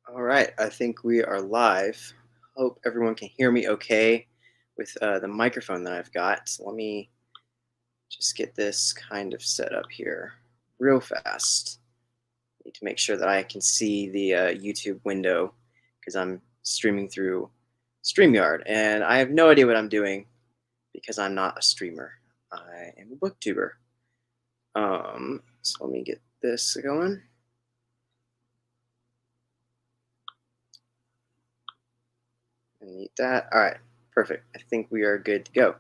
All right, I think we are live. Hope everyone can hear me okay with the microphone that I've got. So let me just get this kind of set up here real fast. Need to make sure that I can see the YouTube window because I'm streaming through StreamYard and I have no idea what I'm doing because I'm not a streamer. I am a booktuber. So let me get this going. I need that. All right. Perfect. I think we are good to go.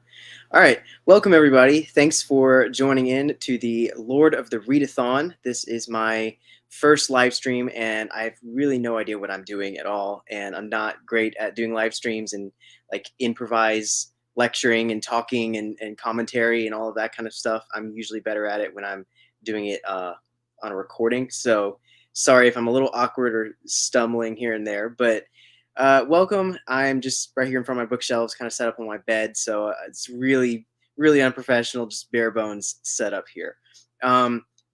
All right. Welcome, everybody. Thanks for joining in to the Lord of the Readathon. This is my first live stream, and I have really no idea what I'm doing at all. And I'm not great at doing live streams and like improvise lecturing and talking and commentary and all of that kind of stuff. I'm usually better at it when I'm doing it on a recording. So sorry if I'm a little awkward or stumbling here and there, but welcome. I'm just right here in front of my bookshelves, kind of set up on my bed, so it's really unprofessional, just bare bones setup here.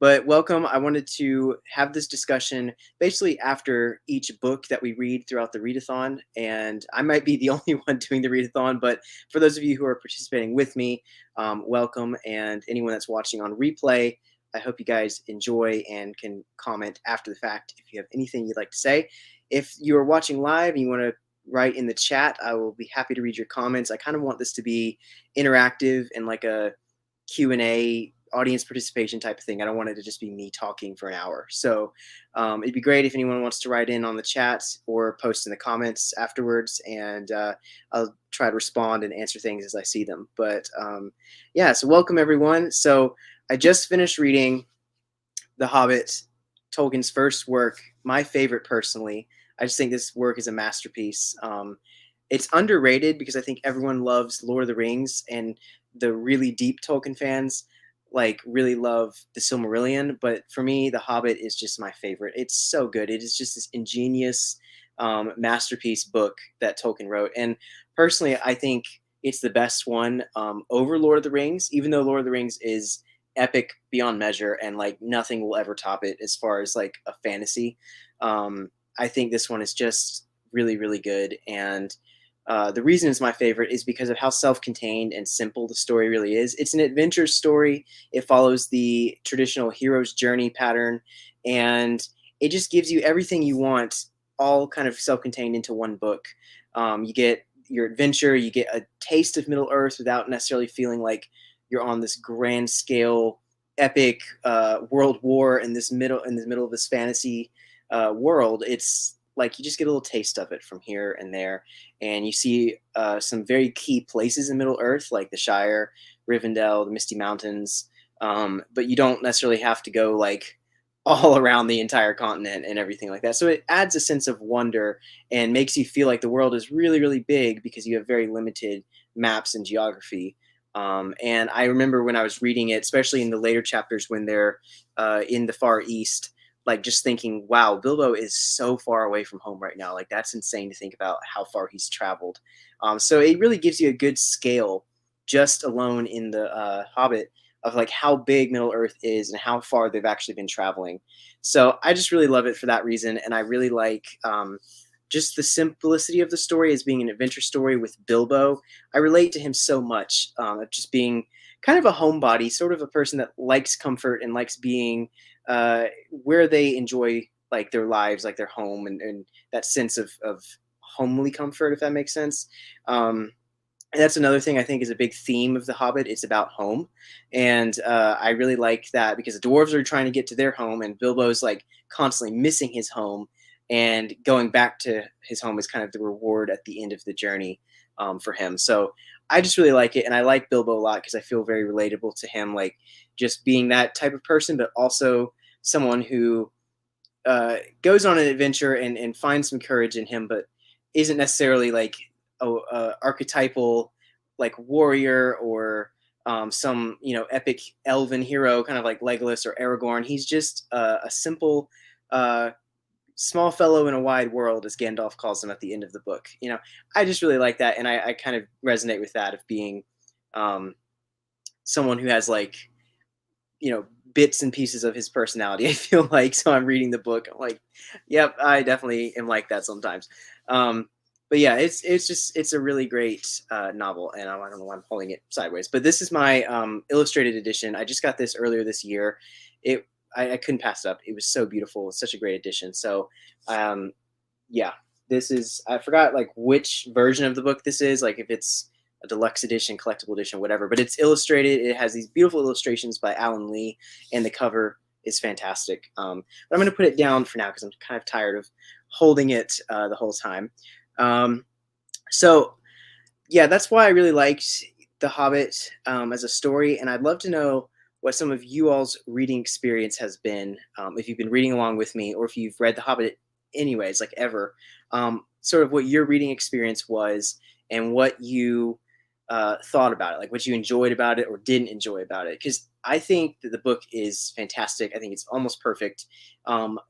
But welcome. I wanted to have this discussion basically after each book that we read throughout the readathon, and I might be the only one doing the readathon, but for those of you who are participating with me, welcome, and anyone that's watching on replay. I hope you guys enjoy and can comment after the fact if you have anything you'd like to say. If you are watching live and you want to write in the chat, I will be happy to read your comments. I kind of want this to be interactive and like a Q&A audience participation type of thing. I don't want it to just be me talking for an hour. So it'd be great if anyone wants to write in on the chat or post in the comments afterwards, and I'll try to respond and answer things as I see them. But yeah, so welcome everyone. So I just finished reading The Hobbit, Tolkien's first work, my favorite personally. I just think this work is a masterpiece. It's underrated because I think everyone loves Lord of the Rings, and the really deep Tolkien fans like really love the Silmarillion. But for me, The Hobbit is just my favorite. It's so good. It is just this ingenious masterpiece book that Tolkien wrote, and personally, I think it's the best one over Lord of the Rings. Even though Lord of the Rings is epic beyond measure and like nothing will ever top it as far as like a fantasy. I think this one is just really good, and the reason it's my favorite is because of how self-contained and simple the story really is. It's an adventure story. It follows the traditional hero's journey pattern, and it just gives you everything you want, all kind of self-contained into one book. You get your adventure, you get a taste of Middle Earth without necessarily feeling like you're on this grand scale epic world war in the middle of this fantasy world. It's like you just get a little taste of it from here and there, and you see some very key places in Middle Earth, like the Shire, Rivendell, the Misty Mountains. But you don't necessarily have to go like all around the entire continent and everything like that. So it adds a sense of wonder and makes you feel like the world is really big because you have very limited maps and geography. And I remember when I was reading it, especially in the later chapters when they're in the Far East, like just thinking, wow, Bilbo is so far away from home right now. Like that's insane to think about how far he's traveled. So it really gives you a good scale just alone in the Hobbit of like how big Middle Earth is and how far they've actually been traveling. So I just really love it for that reason, and I really like just the simplicity of the story as being an adventure story with Bilbo. I relate to him so much, of just being kind of a homebody, sort of a person that likes comfort and likes being where they enjoy like their lives, like their home, and that sense of homely comfort, if that makes sense. And that's another thing I think is a big theme of The Hobbit. It's about home, and I really like that because the dwarves are trying to get to their home, and Bilbo's like constantly missing his home, and going back to his home is kind of the reward at the end of the journey for him. So I just really like it, and I like Bilbo a lot because I feel very relatable to him, like just being that type of person, but also someone who goes on an adventure and finds some courage in him, but isn't necessarily like a archetypal like warrior or some epic elven hero, kind of like Legolas or Aragorn. He's just a simple uh, small fellow in a wide world, as Gandalf calls him at the end of the book. I just really like that, and I kind of resonate with that of being someone who has like bits and pieces of his personality. I feel like so I'm reading the book. I'm like, yep, I definitely am like that sometimes. But yeah, it's a really great novel, and I don't know why I'm holding it sideways. But this is my illustrated edition. I just got this earlier this year. It I couldn't pass it up. It was so beautiful. It's such a great edition. So um, yeah, this is I forgot like which version of the book this is. Like if it's a deluxe edition, collectible edition, whatever. But it's illustrated. It has these beautiful illustrations by Alan Lee, and the cover is fantastic. But I'm going to put it down for now because I'm kind of tired of holding it the whole time. Um, so yeah, that's why I really liked The Hobbit as a story, and I'd love to know what some of you all's reading experience has been. If you've been reading along with me, or if you've read The Hobbit anyways, like ever, sort of what your reading experience was, and what you thought about it, like what you enjoyed about it or didn't enjoy about it. Because I think that the book is fantastic. I think it's almost perfect.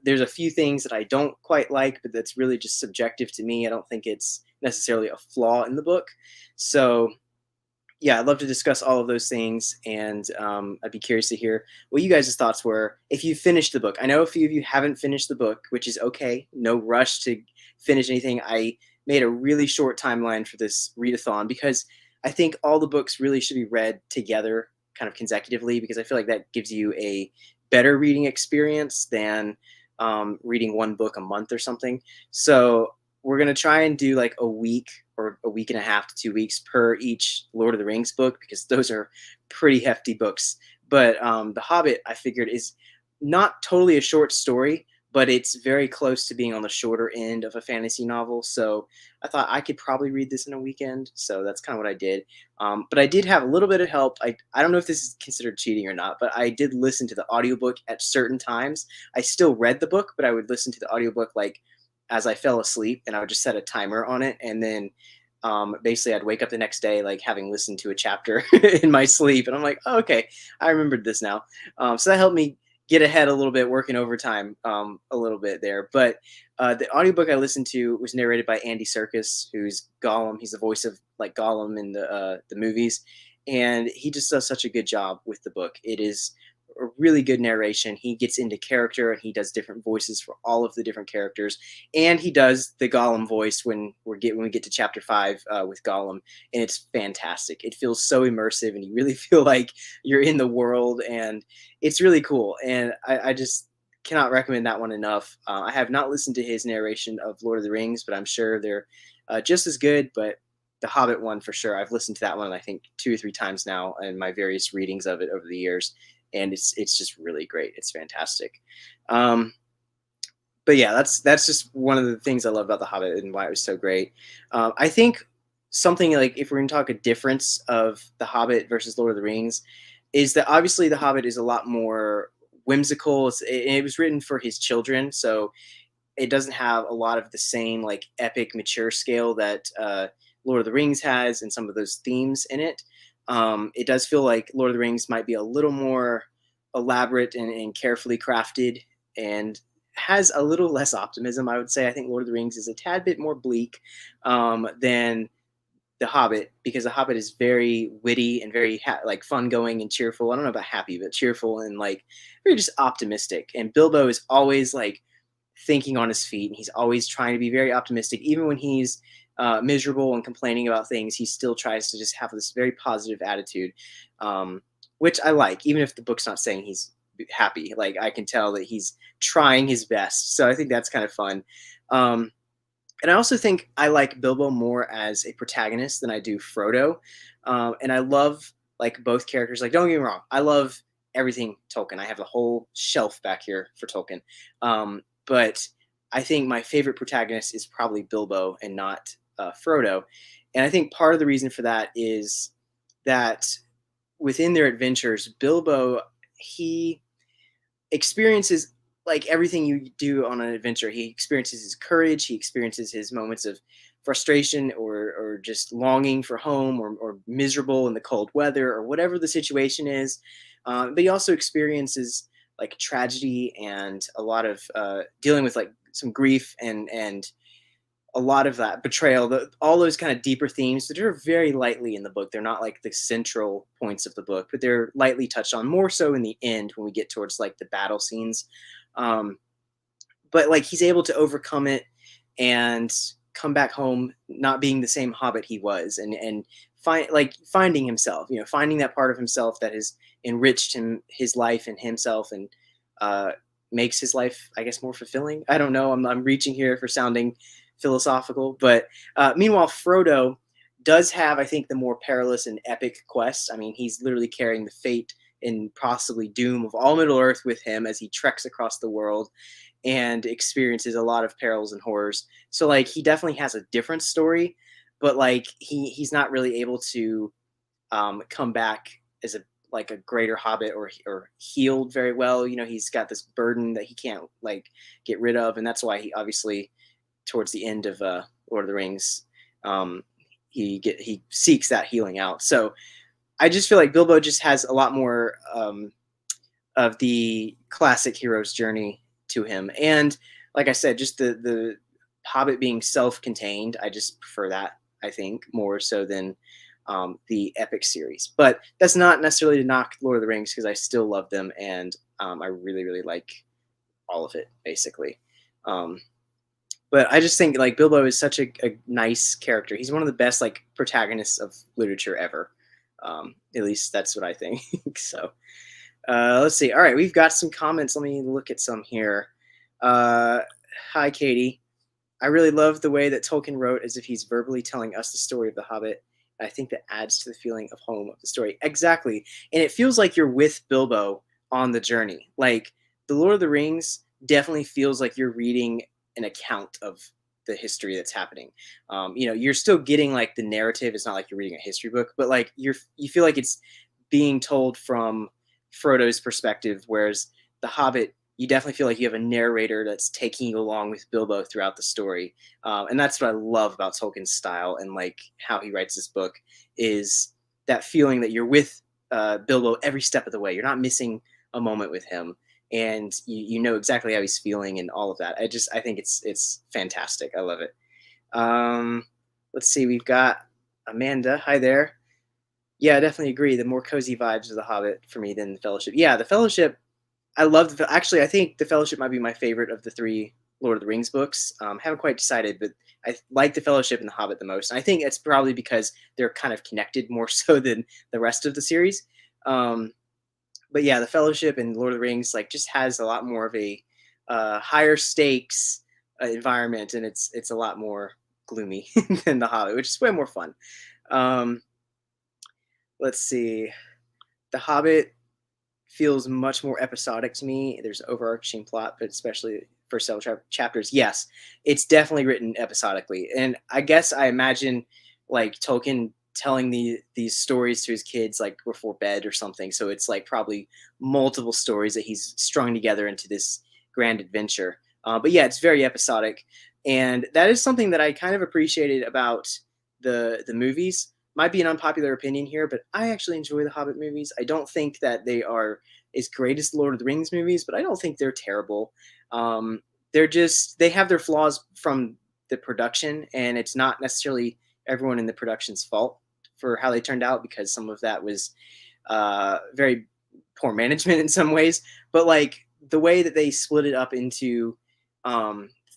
There's a few things that I don't quite like, but that's really just subjective to me. I don't think it's necessarily a flaw in the book. So yeah, I'd love to discuss all of those things, and I'd be curious to hear what you guys' thoughts were if you finished the book. I know a few of you haven't finished the book, which is okay. No rush to finish anything. I made a really short timeline for this readathon because I think all the books really should be read together, kind of consecutively, because I feel like that gives you a better reading experience than reading one book a month or something. So we're gonna try and do like a week or a week and a half to 2 weeks per each Lord of the Rings book because those are pretty hefty books. But The Hobbit, I figured, is not totally a short story, but it's very close to being on the shorter end of a fantasy novel. So I thought I could probably read this in a weekend. So that's kind of what I did. But I did have a little bit of help. I don't know if this is considered cheating or not, but I did listen to the audiobook at certain times. I still read the book, but I would listen to the audiobook like as I fell asleep, and I would just set a timer on it, and then basically I'd wake up the next day like having listened to a chapter in my sleep, and I'm like, oh, okay, I remembered this now. So that helped me get ahead a little bit, working overtime a little bit there. But the audiobook I listened to was narrated by Andy Serkis, who's Gollum. He's the voice of like Gollum in the movies, and he just does such a good job with the book. It is a really good narration. He gets into character, and he does different voices for all of the different characters, and he does the Gollum voice when we get to chapter 5 with Gollum, and it's fantastic. It feels so immersive, and you really feel like you're in the world, and it's really cool. And I just cannot recommend that one enough. I have not listened to his narration of Lord of the Rings, but I'm sure they're just as good. But the Hobbit one for sure. I've listened to that one I think 2 or 3 times now in my various readings of it over the years, and it's just really great. It's fantastic. Um, but yeah, that's just one of the things I love about The Hobbit and why it was so great. I think something like if we're going to talk a difference of The Hobbit versus Lord of the Rings, is that obviously The Hobbit is a lot more whimsical. It was written for his children, so it doesn't have a lot of the same like epic mature scale that Lord of the Rings has, and some of those themes in it. It does feel like Lord of the Rings might be a little more elaborate and carefully crafted, and has a little less optimism, I would say. I think Lord of the Rings is a tad bit more bleak than The Hobbit, because The Hobbit is very witty and very like fun going and cheerful. I don't know about happy, but cheerful and like very just optimistic. And Bilbo is always like thinking on his feet, and he's always trying to be very optimistic, even when he's miserable and complaining about things. He still tries to just have this very positive attitude, which I like, even if the book's not saying he's happy. Like I can tell that he's trying his best. So I think that's kind of fun. Um, and I also think I like Bilbo more as a protagonist than I do Frodo. And I love like both characters. Like, don't get me wrong, I love everything Tolkien. I have a whole shelf back here for Tolkien. But I think my favorite protagonist is probably Bilbo and not Frodo. And I think part of the reason for that is that within their adventures, Bilbo, he experiences like everything you do on an adventure. He experiences his courage, he experiences his moments of frustration or just longing for home, or miserable in the cold weather, or whatever the situation is. But he also experiences like tragedy and a lot of dealing with like some grief and a lot of that betrayal, all those kind of deeper themes that are very lightly in the book. They're not like the central points of the book, but they're lightly touched on, more so in the end when we get towards like the battle scenes. Um, but like he's able to overcome it and come back home not being the same Hobbit he was, and finding himself, finding that part of himself that has enriched his life and himself, and uh, makes his life, I guess, more fulfilling. I don't know. I'm reaching here for sounding philosophical, but meanwhile, Frodo does have, I think, the more perilous and epic quest. I mean, he's literally carrying the fate and possibly doom of all Middle Earth with him as he treks across the world and experiences a lot of perils and horrors. So like he definitely has a different story, but like he's not really able to come back as a like a greater hobbit, or healed very well. He's got this burden that he can't like get rid of, and that's why he obviously towards the end of Lord of the Rings, um, he seeks that healing out. So I just feel like Bilbo just has a lot more of the classic hero's journey to him. And like I said, just the Hobbit being self-contained, I just prefer that, I think, more so than the epic series. But that's not necessarily to knock Lord of the Rings, because I still love them, and I really really like all of it basically. Um, but I just think like Bilbo is such a nice character. He's one of the best like protagonists of literature ever. At least that's what I think. So let's see. All right, we've got some comments. Let me look at some here. Uh, Hi, Katie. I really love the way that Tolkien wrote as if he's verbally telling us the story of The Hobbit. I think that adds to the feeling of home of the story. Exactly. And it feels like you're with Bilbo on the journey. Like The Lord of the Rings definitely feels like you're reading an account of the history that's happening. You're still getting like the narrative. It's not like you're reading a history book, but like you feel like it's being told from Frodo's perspective, whereas The Hobbit, you definitely feel like you have a narrator that's taking you along with Bilbo throughout the story, and that's what I love about Tolkien's style and like how he writes this book, is that feeling that you're with Bilbo every step of the way. You're not missing a moment with him, and you know exactly how he's feeling and all of that. I think it's fantastic. I love it. Um, let's see, we've got Amanda. Hi there. Yeah, I definitely agree. The more cozy vibes of The Hobbit for me than The Fellowship. Yeah, The Fellowship, I love actually, I think The Fellowship might be my favorite of the three Lord of the Rings books. Haven't quite decided, but I like The Fellowship and The Hobbit the most. And I think it's probably because they're kind of connected more so than the rest of the series. Um, but yeah, The Fellowship and Lord of the Rings like just has a lot more of a higher stakes environment, and it's a lot more gloomy than The Hobbit, which is way more fun. Um, let's see. The Hobbit feels much more episodic to me. There's overarching plot, but especially for several chapters, yes, it's definitely written episodically. And I guess I imagine like Tolkien telling these stories to his kids like before bed or something. So it's like probably multiple stories that he's strung together into this grand adventure. But yeah, it's very episodic, and that is something that I kind of appreciated about the movies. Might be an unpopular opinion here, but I actually enjoy the Hobbit movies. I don't think that they are as great as the Lord of the Rings movies, but I don't think they're terrible. Um, they have their flaws from the production, and it's not necessarily everyone in the production's fault for how they turned out, because some of that was very poor management in some ways. But like the way that they split it up into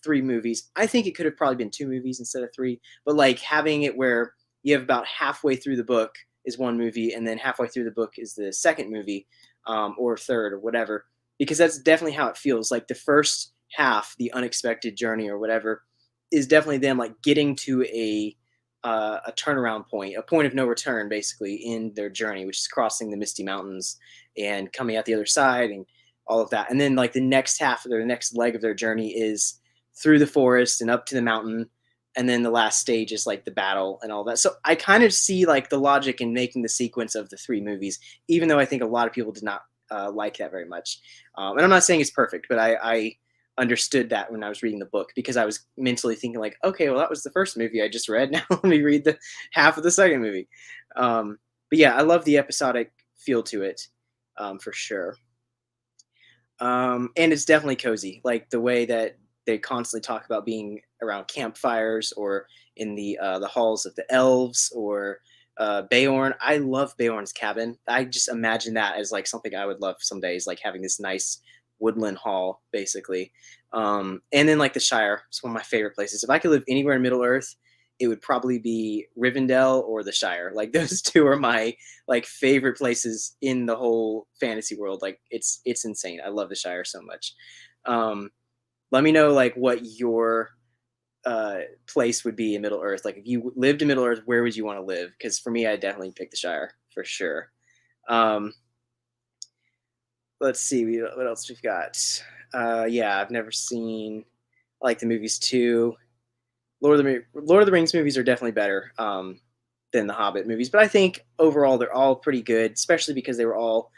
three movies, I think it could have probably been two movies instead of three. But like having it where you have about halfway through the book is one movie, and then halfway through the book is the second movie, or third or whatever, because that's definitely how it feels. Like the first half, the unexpected journey or whatever, is definitely them like getting to a turnaround point, a point of no return, basically in their journey, which is crossing the Misty Mountains and coming out the other side and all of that. And then like the next half of their next leg of their journey is through the forest and up to the mountain, and then the last stage is like the battle and all that. So I kind of see like the logic in making the sequence of the three movies, even though I think a lot of people did not like that very much. And I'm not saying it's perfect, but I understood that when I was reading the book, because I was mentally thinking like, okay, well that was the first movie I just read. Now let me read the half of the second movie. But yeah, I love the episodic feel to it, for sure. And it's definitely cozy, like the way that they constantly talk about being around campfires or in the halls of the elves or Beorn. I love Beorn's cabin. I just imagine that as like something I would love someday, is like having this nice woodland hall, basically. And then like the Shire, it's one of my favorite places. If I could live anywhere in Middle Earth, it would probably be Rivendell or the Shire. Like those two are my like favorite places in the whole fantasy world. Like it's insane. I love the Shire so much. Um, Let me know like what your place would be in Middle Earth. Like if you lived in Middle Earth, where would you want to live? Because for me, I definitely pick the Shire for sure. Um, let's see what else we've got. Yeah, I've never seen. I like the movies too. Lord of the Rings movies are definitely better than the Hobbit movies, but I think overall they're all pretty good, especially because they were all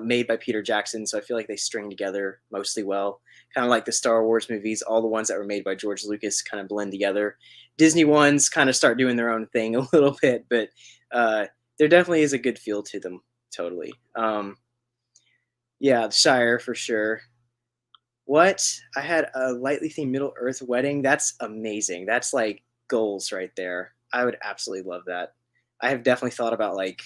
made by Peter Jackson, so I feel like they string together mostly well. Kind of like the Star Wars movies, all the ones that were made by George Lucas kind of blend together. Disney ones kind of start doing their own thing a little bit, but there definitely is a good feel to them. Totally. Yeah, the Shire for sure. What? I had a lightly themed Middle Earth wedding. That's amazing. That's like goals right there. I would absolutely love that. I have definitely thought about like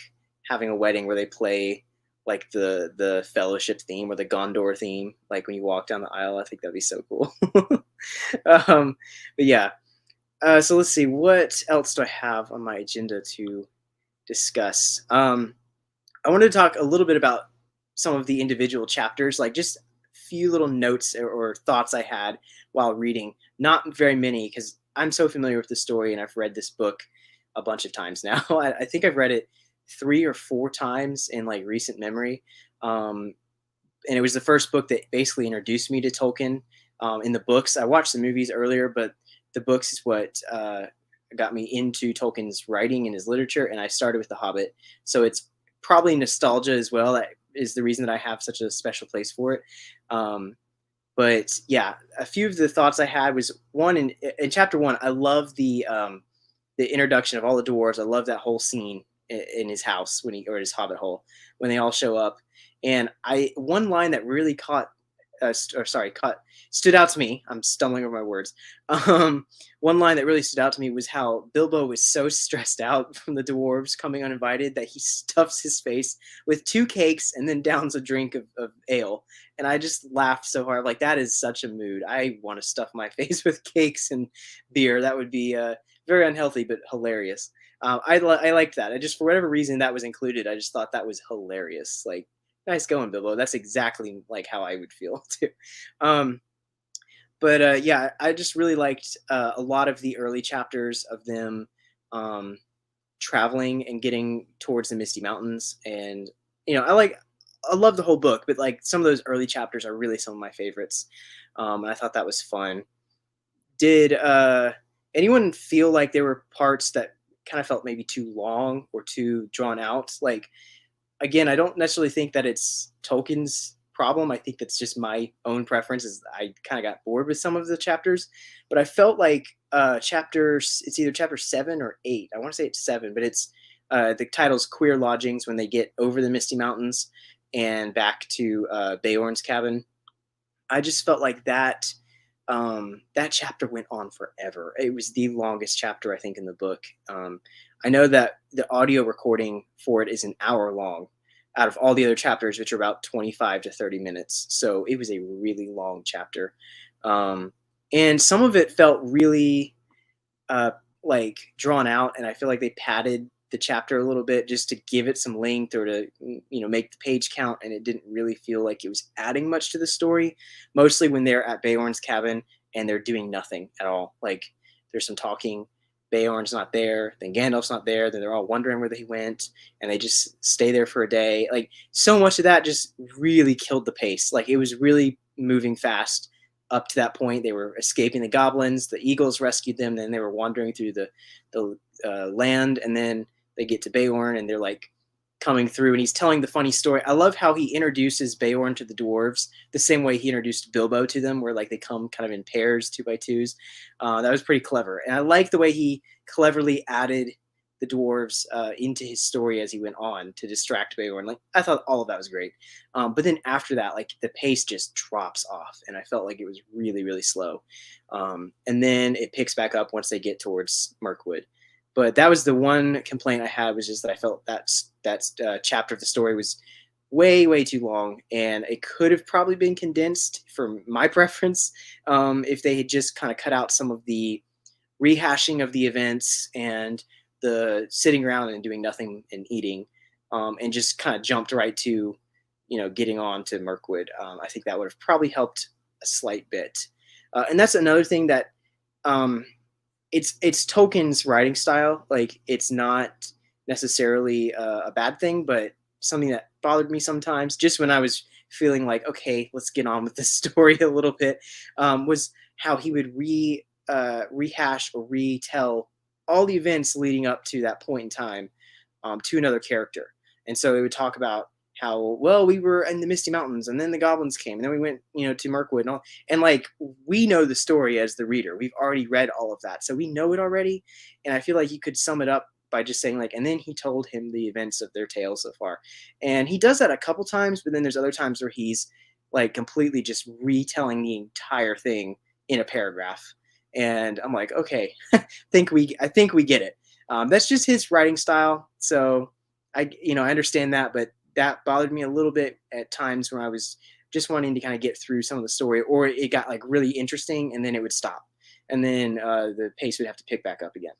having a wedding where they play like the Fellowship theme or the Gondor theme, like when you walk down the aisle. I think that'd be so cool. But yeah. So let's see. What else do I have on my agenda to discuss? I wanted to talk a little bit about some of the individual chapters, like just a few little notes or thoughts I had while reading. Not very many, because I'm so familiar with the story and I've read this book a bunch of times now. I think I've read it 3 or 4 times in like recent memory. Um, and it was the first book that basically introduced me to Tolkien. In the books, I watched the movies earlier, but the books is what got me into Tolkien's writing and his literature. And I started with The Hobbit, so it's probably nostalgia as well. That is the reason that I have such a special place for it. Um, but yeah, a few of the thoughts I had was one in chapter one. I love the introduction of all the dwarves. I love that whole scene in his house when he or his hobbit hole when they all show up. And I one line that really caught stood out to me. I'm stumbling over my words. Um, One line that really stood out to me was how Bilbo was so stressed out from the dwarves coming uninvited that he stuffs his face with 2 cakes and then downs a drink of ale. And I just laughed so hard. Like that is such a mood. I want to stuff my face with cakes and beer. That would be very unhealthy, but hilarious. I liked that. I just for whatever reason that was included. I just thought that was hilarious. Like nice going, Bilbo. That's exactly like how I would feel too. Um, but yeah, I just really liked a lot of the early chapters of them um, traveling and getting towards the Misty Mountains. And I love the whole book, but like some of those early chapters are really some of my favorites. And I thought that was fun. Did anyone feel like there were parts that kind of felt maybe too long or too drawn out? Like again, I don't necessarily think that it's Tolkien's problem. I think that's just my own preference. Is I kind of got bored with some of the chapters, but I felt like chapters. It's either chapter 7 or 8. I want to say it's 7, but it's the title's Queer Lodgings when they get over the Misty Mountains and back to Beorn's cabin. I just felt like that chapter went on forever. It was the longest chapter I think in the book. I know that the audio recording for it is an hour long out of all the other chapters, which are about 25 to 30 minutes. So it was a really long chapter. And some of it felt really uh, like drawn out, and I feel like they padded the chapter a little bit just to give it some length or to make the page count, and it didn't really feel like it was adding much to the story. Mostly when they're at Beorn's cabin and they're doing nothing at all. Like there's some talking. Beorn's not there, then Gandalf's not there, then they're all wondering where they went, and they just stay there for a day. Like so much of that just really killed the pace. Like it was really moving fast up to that point. They were escaping the goblins. The eagles rescued them. Then they were wandering through the land, and then they get to Beorn, and they're like coming through, and he's telling the funny story. I love how he introduces Beorn to the dwarves the same way he introduced Bilbo to them, where like they come kind of in pairs, 2 by 2s. That was pretty clever, and I like the way he cleverly added the dwarves into his story as he went on to distract Beorn. Like I thought all of that was great, but then after that, like the pace just drops off, and I felt like it was really really slow. And then it picks back up once they get towards Mirkwood. But that was the one complaint I had, was just that I felt that chapter of the story was way too long, and it could have probably been condensed for my preference, if they had just kind of cut out some of the rehashing of the events and the sitting around and doing nothing and eating, and just kind of jumped right to, getting on to Mirkwood. I think that would have probably helped a slight bit. And that's another thing that, it's Tolkien's writing style. Like it's not necessarily a bad thing, but something that bothered me sometimes, just when I was feeling like, okay, let's get on with this story a little bit, was how he would rehash or retell all the events leading up to that point in time, to another character. And so it would talk about how, well, we were in the Misty Mountains, and then the goblins came, and then we went, to Mirkwood, and all. And like, we know the story as the reader. We've already read all of that, so we know it already. And I feel like you could sum it up by just saying like, and then he told him the events of their tale so far. And he does that a couple times, but then there's other times where he's like completely just retelling the entire thing in a paragraph. And I'm like, okay, I think we get it. That's just his writing style. So I understand that, but that bothered me a little bit at times when I was just wanting to kind of get through some of the story, or it got like really interesting and then it would stop, and then the pace would have to pick back up again.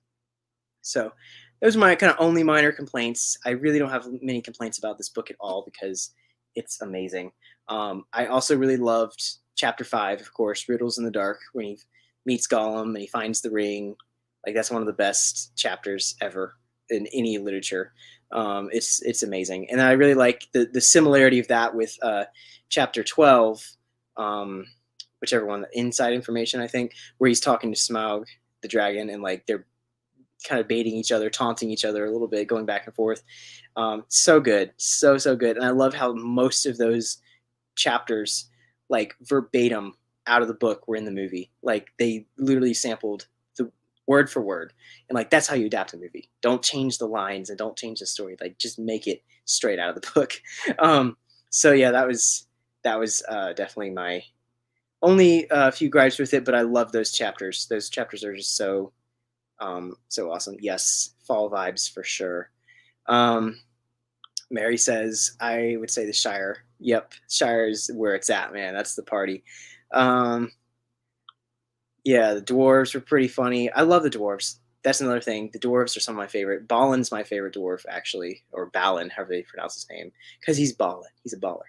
So those are my kind of only minor complaints. I really don't have many complaints about this book at all, because it's amazing. I also really loved chapter 5, of course, Riddles in the Dark, when he meets Gollum and he finds the ring. Like that's one of the best chapters ever in any literature. It's amazing, and I really like the similarity of that with chapter 12, whichever one, the Inside Information, I think, where he's talking to Smaug the dragon, and like they're kind of baiting each other, taunting each other a little bit, going back and forth. So good, so good, and I love how most of those chapters, like verbatim out of the book, were in the movie. Like they literally sampled the word for word, and like that's how you adapt a movie. Don't change the lines and don't change the story. Like just make it straight out of the book. So yeah, that was definitely my only few gripes with it, but I love those chapters. Those chapters are just so awesome. Yes, fall vibes for sure. Mary says, I would say the Shire. Yep, Shire is where it's at, man. That's the party. Yeah, the dwarves were pretty funny. I love the dwarves. That's another thing. The dwarves are some of my favorite. Balin's my favorite dwarf, actually, or Balin, however they pronounce his name, because he's Balin. He's a baller.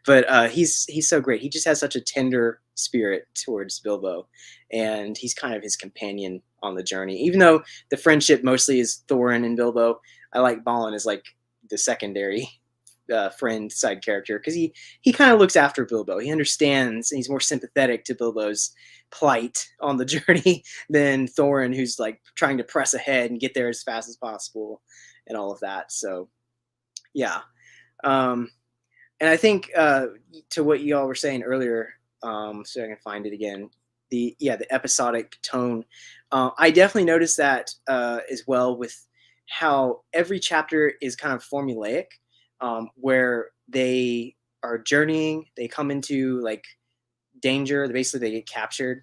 But he's so great. He just has such a tender spirit towards Bilbo, and he's kind of his companion on the journey. Even though the friendship mostly is Thorin and Bilbo, I like Balin as like the secondary friend side character, because he kind of looks after Bilbo. He understands, and he's more sympathetic to Bilbo's plight on the journey than Thorin, who's like trying to press ahead and get there as fast as possible and all of that. So yeah. And I think to what y'all were saying earlier, so I can find it again, the episodic tone. I definitely noticed that as well, with how every chapter is kind of formulaic, where they are journeying, they come into like danger, basically they get captured,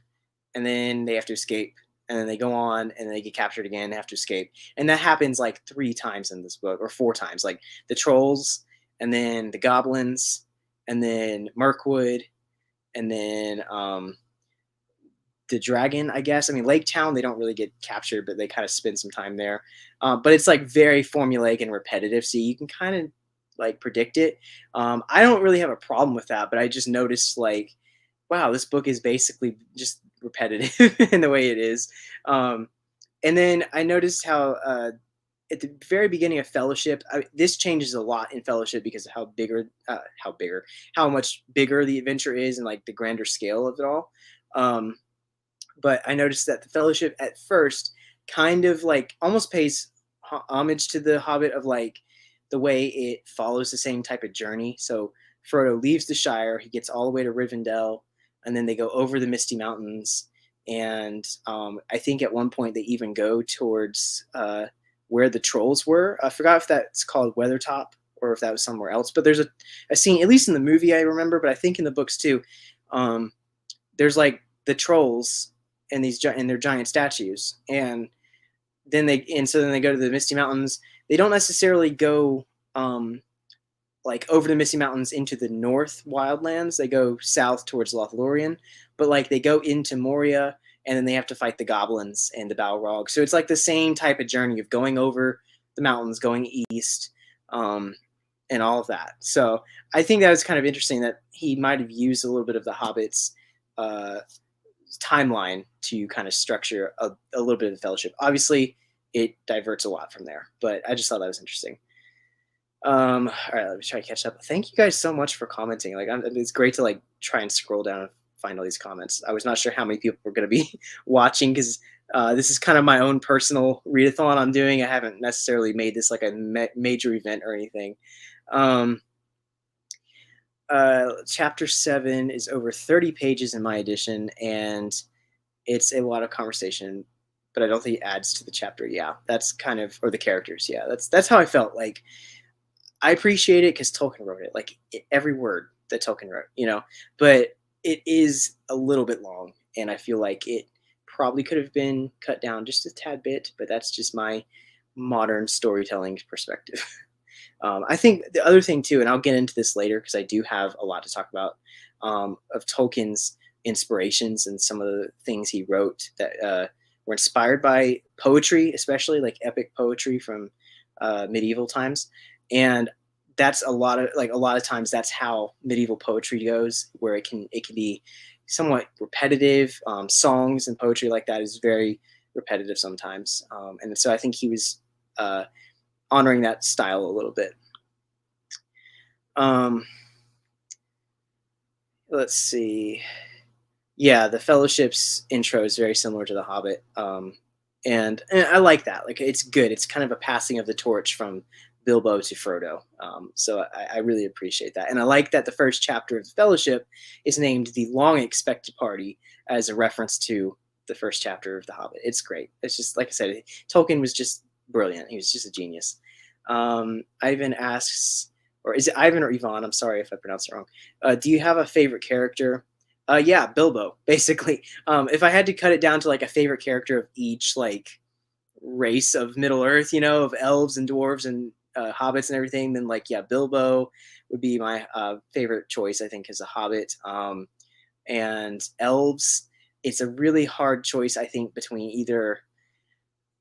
and then they have to escape, and then they go on, and then they get captured again, and have to escape, and that happens like 3 times in this book, or 4 times, like the trolls, and then the goblins, and then Mirkwood, and then the dragon, I guess. I mean, Lake Town, they don't really get captured, but they kind of spend some time there. But it's like very formulaic and repetitive, so you can kind of like predict it. I don't really have a problem with that, but I just noticed like, wow, this book is basically just repetitive in the way it is. And then I noticed how at the very beginning of Fellowship, this changes a lot in Fellowship because of how much bigger the adventure is, and like the grander scale of it all. But I noticed that the Fellowship at first kind of like almost pays homage to the Hobbit, of like the way it follows the same type of journey. So Frodo leaves the Shire, he gets all the way to Rivendell, and then they go over the Misty Mountains. And I think at one point they even go towards where the trolls were. I forgot if that's called Weathertop or if that was somewhere else. But there's a scene, at least in the movie I remember, but I think in the books too. Um, there's like the trolls and and their giant statues, and so then they go to the Misty Mountains. They don't necessarily go like over the Misty Mountains into the North Wildlands. They go south towards Lothlorien, but like they go into Moria, and then they have to fight the goblins and the Balrog. So it's like the same type of journey of going over the mountains, going east, and all of that. So I think that was kind of interesting that he might have used a little bit of the Hobbit's timeline to kind of structure a little bit of the Fellowship. Obviously, it diverts a lot from there, but I just thought that was interesting. All right, let me try to catch up. Thank you guys so much for commenting. Like, it's great to like try and scroll down and find all these comments. I was not sure how many people were going to be watching because this is kind of my own personal readathon I'm doing. I haven't necessarily made this like a major event or anything. Chapter 7 is over 30 pages in my edition, and it's a lot of conversation, but I don't think it adds to the chapter. Yeah, that's kind of, or the characters. Yeah, that's how I felt. Like, I appreciate it because Tolkien wrote it, like every word that Tolkien wrote, but it is a little bit long, and I feel like it probably could have been cut down just a tad bit, but that's just my modern storytelling perspective. I think the other thing too, and I'll get into this later because I do have a lot to talk about, of Tolkien's inspirations and some of the things he wrote that were inspired by poetry, especially like epic poetry from medieval times. And that's a lot of times that's how medieval poetry goes, where it can be somewhat repetitive. Songs and poetry like that is very repetitive sometimes, and so I think he was honoring that style a little bit. Let's see. Yeah, the Fellowship's intro is very similar to The Hobbit, and I like that. Like, it's good. It's kind of a passing of the torch from Bilbo to Frodo. So I really appreciate that. And I like that the first chapter of the Fellowship is named The Long Expected Party as a reference to the first chapter of The Hobbit. It's great. It's just, like I said, Tolkien was just brilliant. He was just a genius. Ivan asks, or is it Ivan or Yvonne? I'm sorry if I pronounced it wrong. Do you have a favorite character? Yeah, Bilbo, basically. If I had to cut it down to like a favorite character of each like race of Middle Earth, of elves and dwarves and hobbits and everything, then like, yeah, Bilbo would be my favorite choice, I think, as a hobbit. And elves, it's a really hard choice, I think, between either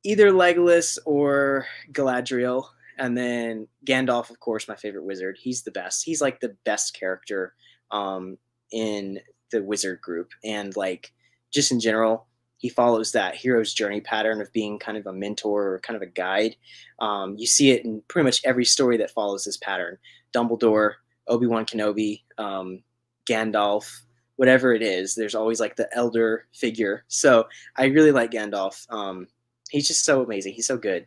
Legolas or Galadriel. And then Gandalf, of course, my favorite wizard. He's the best. He's like the best character in the wizard group. And like, just in general, he follows that hero's journey pattern of being kind of a mentor or kind of a guide. You see it in pretty much every story that follows this pattern. Dumbledore, Obi-Wan Kenobi, Gandalf, whatever it is, there's always like the elder figure. So I really like Gandalf. He's just so amazing. He's so good.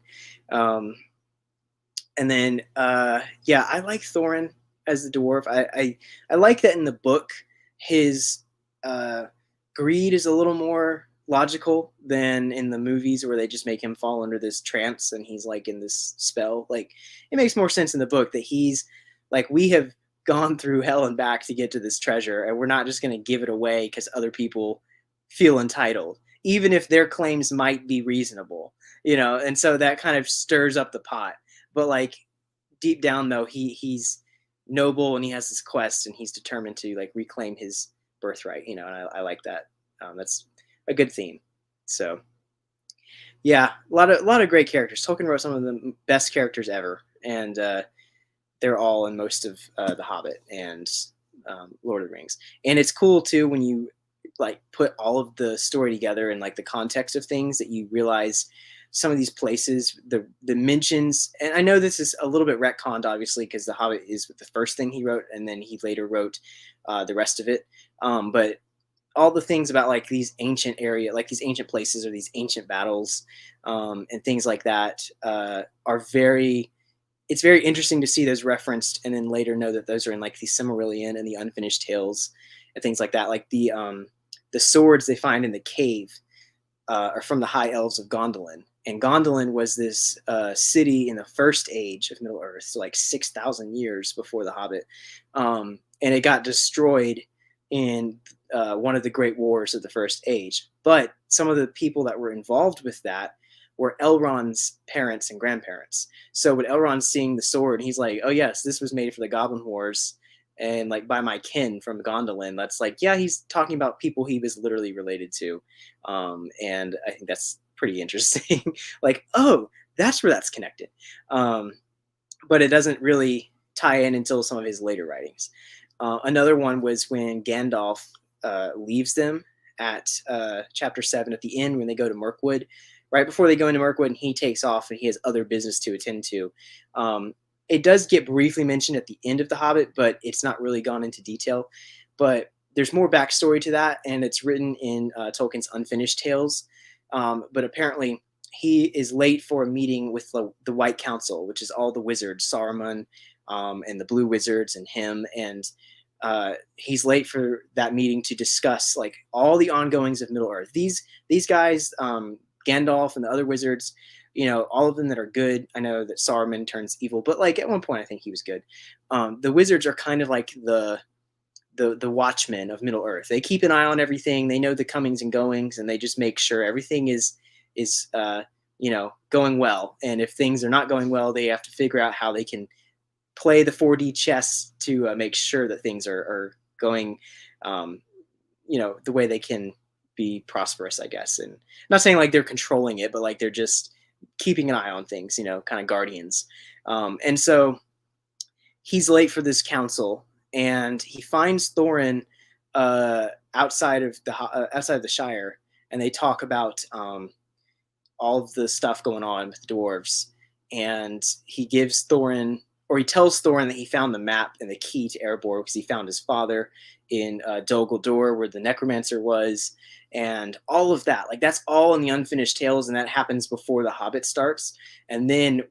And then, yeah, I like Thorin as the dwarf. I like that in the book, his greed is a little more logical than in the movies where they just make him fall under this trance and he's like in this spell. Like, it makes more sense in the book that he's like, we have gone through hell and back to get to this treasure, and we're not just going to give it away because other people feel entitled, even if their claims might be reasonable, and so that kind of stirs up the pot. But like, deep down though, he's noble and he has this quest and he's determined to like reclaim his birthright, and I like that. That's a good theme. So yeah, a lot of great characters. Tolkien wrote some of the best characters ever, and they're all in most of The Hobbit and Lord of the Rings. And it's cool too when you like put all of the story together and like the context of things, that you realize some of these places, the mentions, and I know this is a little bit retconned, obviously, because The Hobbit is the first thing he wrote, and then he later wrote the rest of it. But all the things about like these ancient like these ancient places or these ancient battles and things like that it's very interesting to see those referenced, and then later know that those are in like the Silmarillion and the Unfinished Tales and things like that. Like the swords they find in the cave are from the High Elves of Gondolin. And Gondolin was this city in the first age of Middle Earth, so like 6,000 years before the Hobbit, and it got destroyed in one of the great wars of the First Age. But some of the people that were involved with that were Elrond's parents and grandparents. So when Elrond's seeing the sword, he's like, "Oh yes, this was made for the Goblin Wars, and like by my kin from Gondolin." That's like, yeah, he's talking about people he was literally related to, and I think that's pretty interesting. Like, oh, that's where that's connected, but it doesn't really tie in until some of his later writings. Another one was when Gandalf leaves them at chapter 7 at the end when they go to Mirkwood. Right before they go into Mirkwood, and he takes off and he has other business to attend to. It does get briefly mentioned at the end of The Hobbit, but it's not really gone into detail. But there's more backstory to that, and it's written in Tolkien's Unfinished Tales. But apparently, he is late for a meeting with the White Council, which is all the wizards, Saruman, and the Blue Wizards, and him. And he's late for that meeting to discuss like all the ongoings of Middle Earth. These guys, Gandalf and the other wizards, all of them that are good. I know that Saruman turns evil, but like at one point I think he was good. The wizards are kind of like the watchmen of Middle Earth. They keep an eye on everything. They know the comings and goings, and they just make sure everything is going well. And if things are not going well, they have to figure out how they can play the 4D chess to make sure that things are going, the way they can be prosperous, I guess. And I'm not saying like they're controlling it, but like they're just keeping an eye on things, kind of guardians. And so he's late for this council, and he finds Thorin outside of the Shire, and they talk about all of the stuff going on with the dwarves. And he tells Thorin that he found the map and the key to Erebor because he found his father in Dol Guldur, where the necromancer was, and all of that. Like that's all in the Unfinished Tales, and that happens before the Hobbit starts. And then,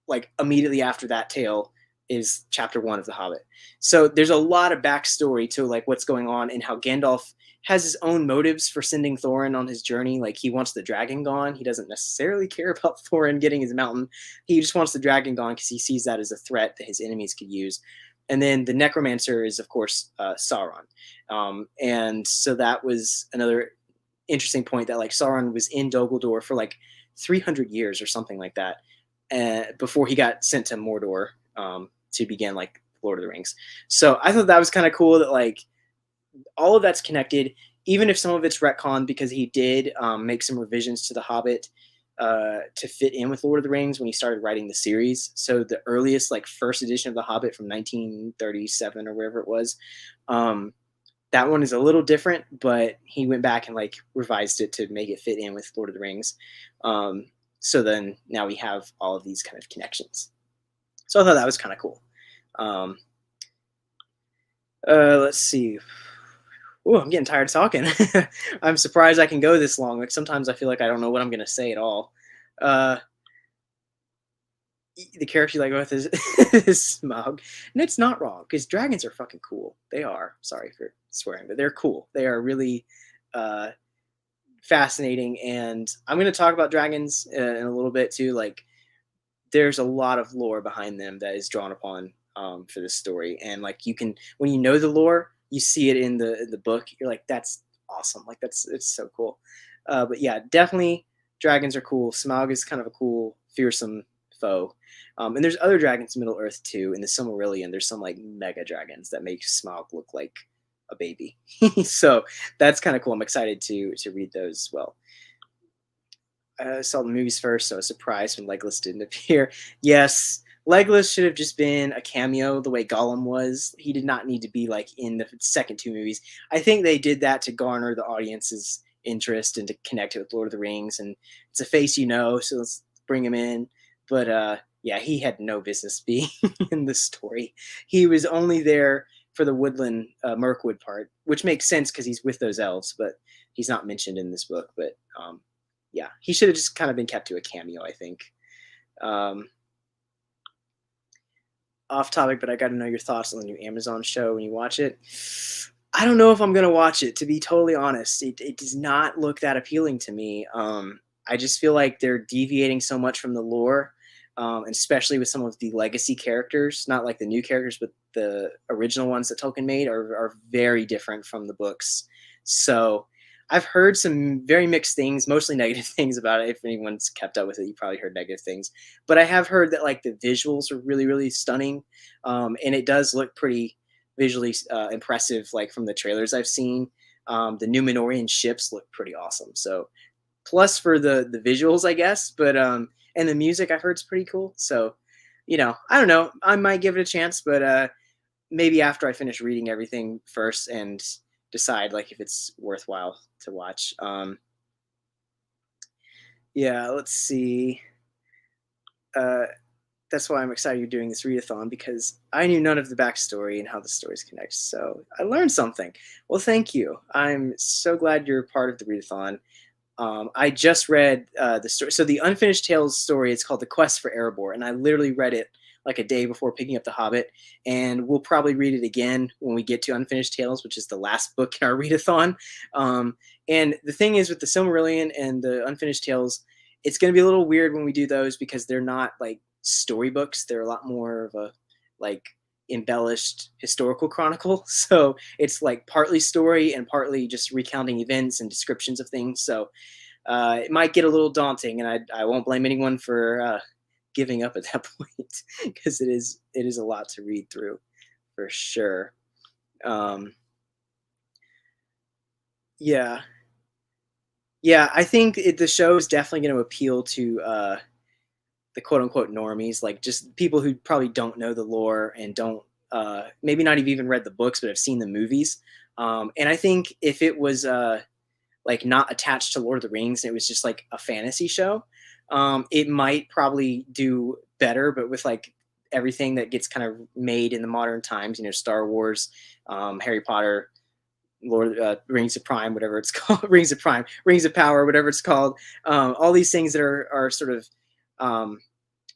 like immediately after that tale is chapter 1 of the Hobbit. So there's a lot of backstory to like what's going on and how Gandalf has his own motives for sending Thorin on his journey. Like he wants the dragon gone. He doesn't necessarily care about Thorin getting his mountain. He just wants the dragon gone because he sees that as a threat that his enemies could use. And then the necromancer is, of course, Sauron. And so that was another interesting point, that like Sauron was in Dol Guldur for like 300 years or something like that before he got sent to Mordor to begin like Lord of the Rings. So I thought that was kind of cool that like all of that's connected, even if some of it's retconned, because he did make some revisions to The Hobbit to fit in with Lord of the Rings when he started writing the series. So the earliest like first edition of The Hobbit from 1937 or wherever it was, that one is a little different, but he went back and like revised it to make it fit in with Lord of the Rings. So then now we have all of these kind of connections. So I thought that was kind of cool. Let's see. Oh, I'm getting tired of talking. I'm surprised I can go this long. Like sometimes I feel like I don't know what I'm going to say at all. The character you like with is Smaug. And it's not wrong, because dragons are fucking cool. They are. Sorry for swearing, but they're cool. They are really fascinating. And I'm going to talk about dragons in a little bit too. Like there's a lot of lore behind them that is drawn upon for this story. And like you can, when you know the lore, you see it in the book, you're like, that's awesome. Like it's so cool. But yeah, definitely dragons are cool. Smaug is kind of a cool, fearsome foe. And there's other dragons in Middle Earth too. In the Silmarillion, there's some like mega dragons that make Smaug look like a baby. So that's kind of cool. I'm excited to read those as well. I saw the movies first, so I was surprised when Legolas didn't appear. Yes, Legolas should have just been a cameo the way Gollum was. He did not need to be like in the second two movies. I think they did that to garner the audience's interest and to connect it with Lord of the Rings. And it's a face so let's bring him in. But yeah, he had no business being in the story. He was only there for the woodland Mirkwood part, which makes sense because he's with those elves, but he's not mentioned in this book. But yeah, he should have just kind of been kept to a cameo, I think. Off topic, but I got to know your thoughts on the new Amazon show when you watch it. I don't know if I'm going to watch it, to be totally honest. It does not look that appealing to me. I just feel like they're deviating so much from the lore, and especially with some of the legacy characters, not like the new characters, but the original ones that Tolkien made are very different from the books. So I've heard some very mixed things, mostly negative things about it. If anyone's kept up with it, you probably heard negative things. But I have heard that like the visuals are really, really stunning, and it does look pretty visually impressive. Like from the trailers I've seen, the Numenorian ships look pretty awesome. So plus for the visuals, I guess. But and the music I've heard is pretty cool. So I don't know. I might give it a chance, but maybe after I finish reading everything first and decide like if it's worthwhile to watch. Yeah, let's see. Uh, that's why I'm excited you're doing this readathon, because I knew none of the backstory and how the stories connect. So I learned something. Well, thank you. I'm so glad you're part of the readathon. I just read the story. So the Unfinished Tales story, it's called The Quest for Erebor, and I literally read it like a day before picking up The Hobbit. And we'll probably read it again when we get to Unfinished Tales, which is the last book in our readathon. And the thing is with the Silmarillion and the Unfinished Tales, it's going to be a little weird when we do those because they're not like storybooks. They're a lot more of a like embellished historical chronicle. So it's like partly story and partly just recounting events and descriptions of things. So it might get a little daunting, and I won't blame anyone for giving up at that point because it is a lot to read through for sure. Um, yeah, yeah, I think the show is definitely going to appeal to the quote unquote normies, like just people who probably don't know the lore and don't maybe not have even read the books, but have seen the movies. And I think if it was like not attached to Lord of the Rings and it was just like a fantasy show, it might probably do better. But with like everything that gets kind of made in the modern times, Star Wars, Harry Potter, Lord Rings of Prime, whatever it's called, Rings of Prime, Rings of Power, whatever it's called, all these things that are sort of um,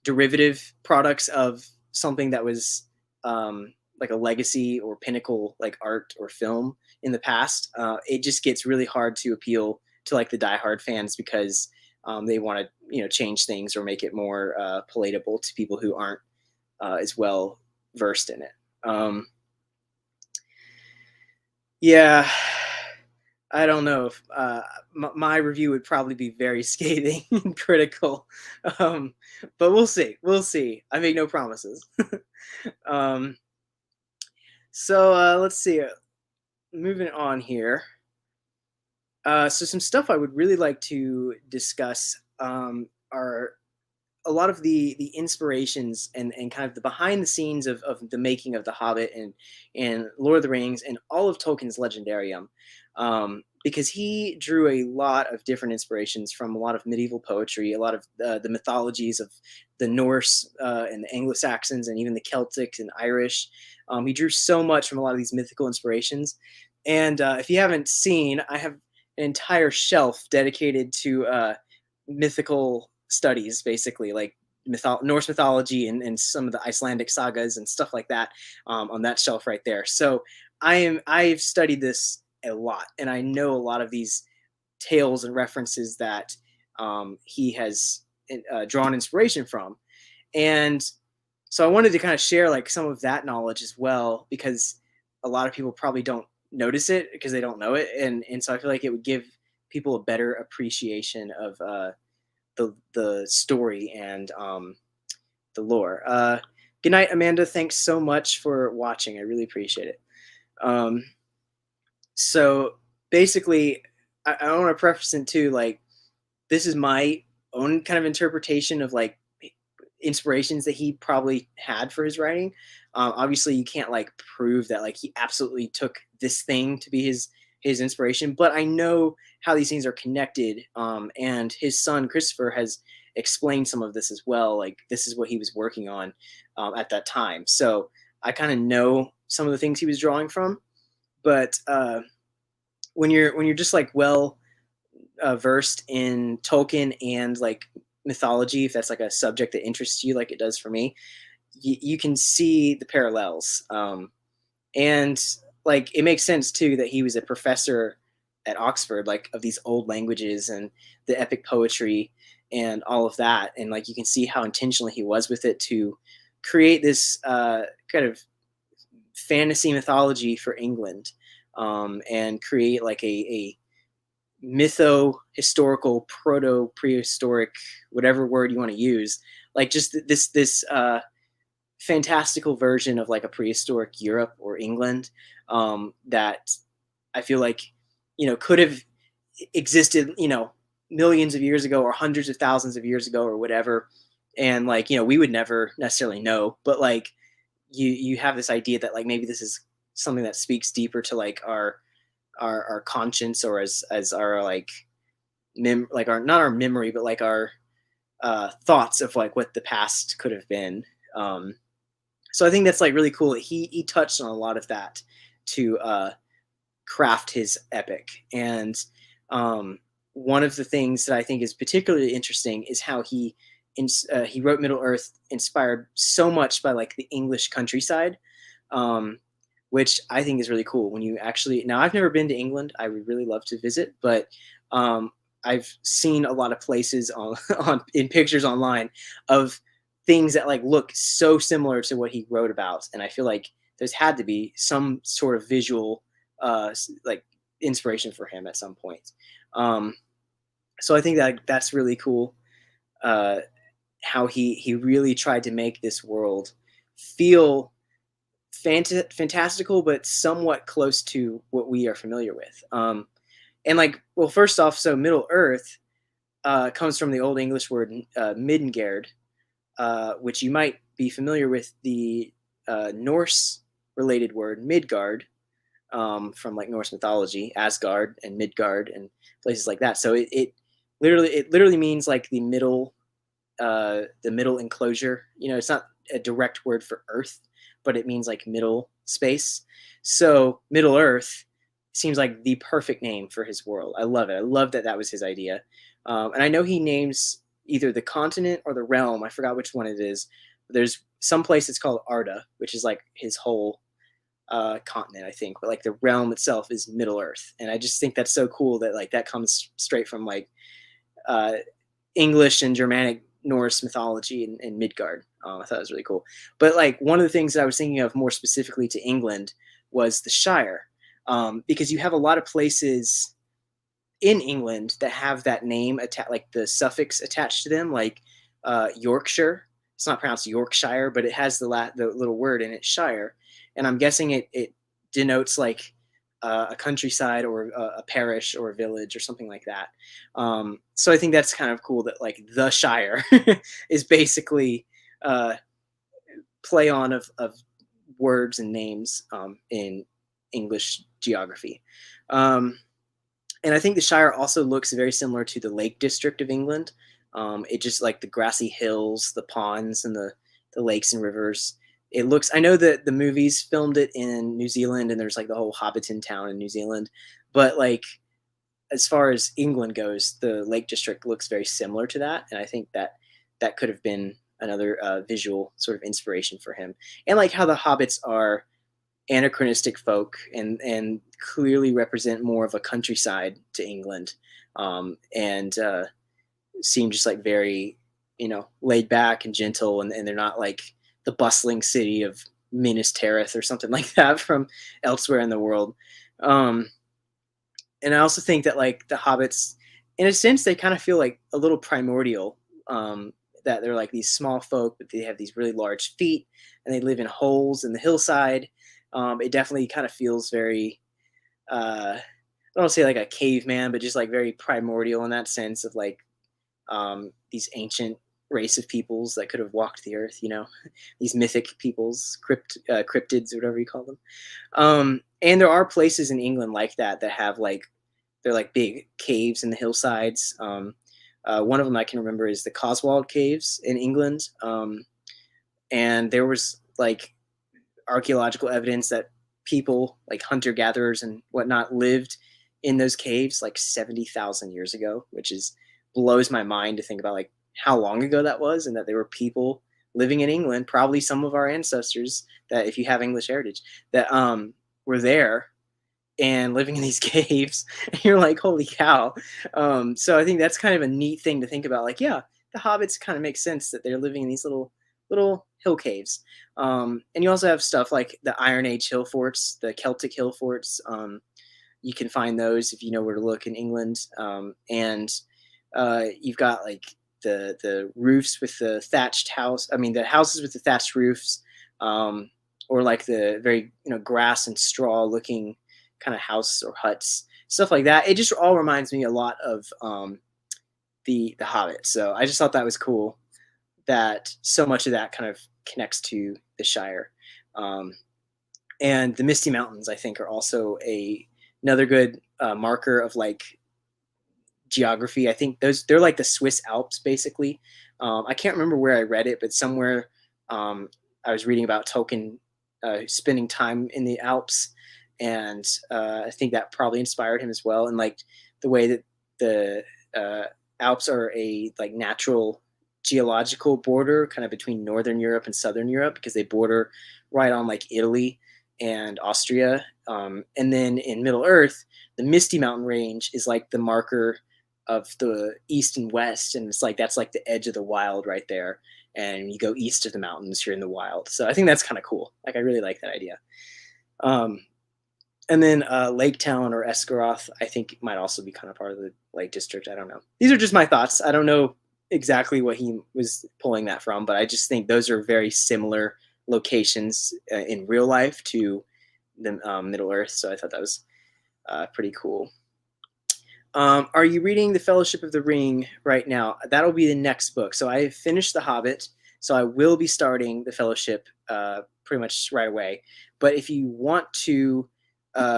derivative products of something that was like a legacy or pinnacle like art or film in the past. It just gets really hard to appeal to like the diehard fans because they want to change things or make it more palatable to people who aren't as well versed in it. Yeah, I don't know if my review would probably be very scathing and critical, um, but we'll see. We'll see. I make no promises. um, so let's see. Moving on here. So some stuff I would really like to discuss are a lot of the inspirations and kind of the behind the scenes of the making of The Hobbit and Lord of the Rings and all of Tolkien's Legendarium, because he drew a lot of different inspirations from a lot of medieval poetry, a lot of the mythologies of the Norse and the Anglo-Saxons and even the Celtic and Irish. He drew so much from a lot of these mythical inspirations. And if you haven't seen, I have an entire shelf dedicated to mythical studies, basically like Norse mythology and some of the Icelandic sagas and stuff like that on that shelf right there. So I've studied this a lot, and I know a lot of these tales and references that he has drawn inspiration from. And so I wanted to kind of share like some of that knowledge as well, because a lot of people probably don't notice it because they don't know it, and so I feel like it would give people a better appreciation of the story and the lore. Good night, Amanda. Thanks so much for watching. I really appreciate it. Um, so basically, I want to preface it too. Like, this is my own kind of interpretation of like inspirations that he probably had for his writing. Obviously, you can't like prove that like he absolutely took this thing to be his inspiration, but I know how these things are connected. And his son Christopher has explained some of this as well. Like this is what he was working on at that time. So I kind of know some of the things he was drawing from. But when you're just like well versed in Tolkien and like mythology, if that's like a subject that interests you, like it does for me, you can see the parallels. And like it makes sense too that he was a professor at Oxford, like of these old languages and the epic poetry and all of that. And like you can see how intentional he was with it to create this kind of fantasy mythology for England, and create like a mytho historical proto prehistoric whatever word you want to use, like just this fantastical version of like a prehistoric Europe or England, that I feel like could have existed millions of years ago or hundreds of thousands of years ago or whatever, and like we would never necessarily know, but like you have this idea that like maybe this is something that speaks deeper to like our conscience, or as our like like our not our memory but like our thoughts of like what the past could have been. So I think that's like really cool. He touched on a lot of that to craft his epic. And one of the things that I think is particularly interesting is how he wrote Middle Earth inspired so much by like the English countryside, um, which I think is really cool. When you actually, now I've never been to England, I would really love to visit, but um, I've seen a lot of places on, on in pictures online of things that like look so similar to what he wrote about, and I feel like there's had to be some sort of visual like inspiration for him at some point. Um, so I think that that's really cool. Uh, how he really tried to make this world feel fantastical, but somewhat close to what we are familiar with. And like, well, first off, so Middle Earth comes from the Old English word Midgard, which you might be familiar with the Norse related word Midgard, from like Norse mythology, Asgard and Midgard and places like that. So it literally means like the middle enclosure. It's not a direct word for Earth, but it means like middle space. So Middle Earth seems like the perfect name for his world. I love it. I love that that was his idea. And I know he names either the continent or the realm. I forgot which one it is. But there's some place it's called Arda, which is like his whole continent, I think. But like the realm itself is Middle Earth, and I just think that's so cool that like that comes straight from like uh, English and Germanic Norse mythology and Midgard. I thought it was really cool. But like one of the things that I was thinking of more specifically to England was the Shire, because you have a lot of places in England that have that name like the suffix attached to them, like Yorkshire. It's not pronounced Yorkshire, but it has the little word in it, Shire, and I'm guessing it denotes like a countryside or a parish or a village or something like that. So I think that's kind of cool that like the Shire is basically uh, play on of words and names in English geography. And I think the Shire also looks very similar to the Lake District of England. It just like the grassy hills, the ponds, and the lakes and rivers. It looks. I know that the movies filmed it in New Zealand, and there's like the whole Hobbiton town in New Zealand. But like as far as England goes, the Lake District looks very similar to that, and I think that that could have been another visual sort of inspiration for him. And like how the hobbits are anachronistic folk and clearly represent more of a countryside to England, and seem just like very laid back and gentle, and they're not like the bustling city of Minas Tirith or something like that from elsewhere in the world. Um, and I also think that like the hobbits, in a sense, they kind of feel like a little primordial. That they're like these small folk, but they have these really large feet, and they live in holes in the hillside. It definitely kind of feels very, I don't want to say like a caveman, but just like very primordial in that sense of like these ancient race of peoples that could have walked the earth, these mythic peoples, cryptids or whatever you call them. And there are places in England like that that have like, they're like big caves in the hillsides. One of them I can remember is the Coswald Caves in England. And there was like archaeological evidence that people like hunter gatherers and whatnot lived in those caves like 70,000 years ago, which is blows my mind to think about like how long ago that was, and that there were people living in England, probably some of our ancestors that, if you have English heritage, that were there and living in these caves. And you're like, holy cow. So I think that's kind of a neat thing to think about. Like, yeah, the hobbits kind of make sense that they're living in these little hill caves. And you also have stuff like the Iron Age hill forts, the Celtic hill forts. You can find those if you know where to look in England. And you've got like the roofs with the thatched house. I mean, the houses with the thatched roofs, or like the very grass and straw looking kind of house or huts, stuff like that. It just all reminds me a lot of the Hobbit. So I just thought that was cool that so much of that kind of connects to the Shire. Um, and the Misty Mountains, I think, are also another good marker of like geography. I think they're like the Swiss Alps, basically. I can't remember where I read it, but somewhere I was reading about Tolkien spending time in the Alps, and I think that probably inspired him as well. And like the way that the Alps are a like natural geological border, kind of between Northern Europe and Southern Europe, because they border right on like Italy and Austria. And then in Middle Earth, the Misty Mountain Range is like the marker of the east and west, and it's like that's like the edge of the wild right there. And you go east of the mountains, you're in the wild. So I think that's kind of cool. Like I really like that idea. Um, and then Lake Town or Esgaroth, I think might also be kind of part of the Lake District. I don't know. These are just my thoughts. I don't know exactly what he was pulling that from, but I just think those are very similar locations in real life to the Middle Earth. So I thought that was pretty cool. Are you reading The Fellowship of the Ring right now? That'll be the next book. So I finished The Hobbit, so I will be starting The Fellowship pretty much right away. But if you want to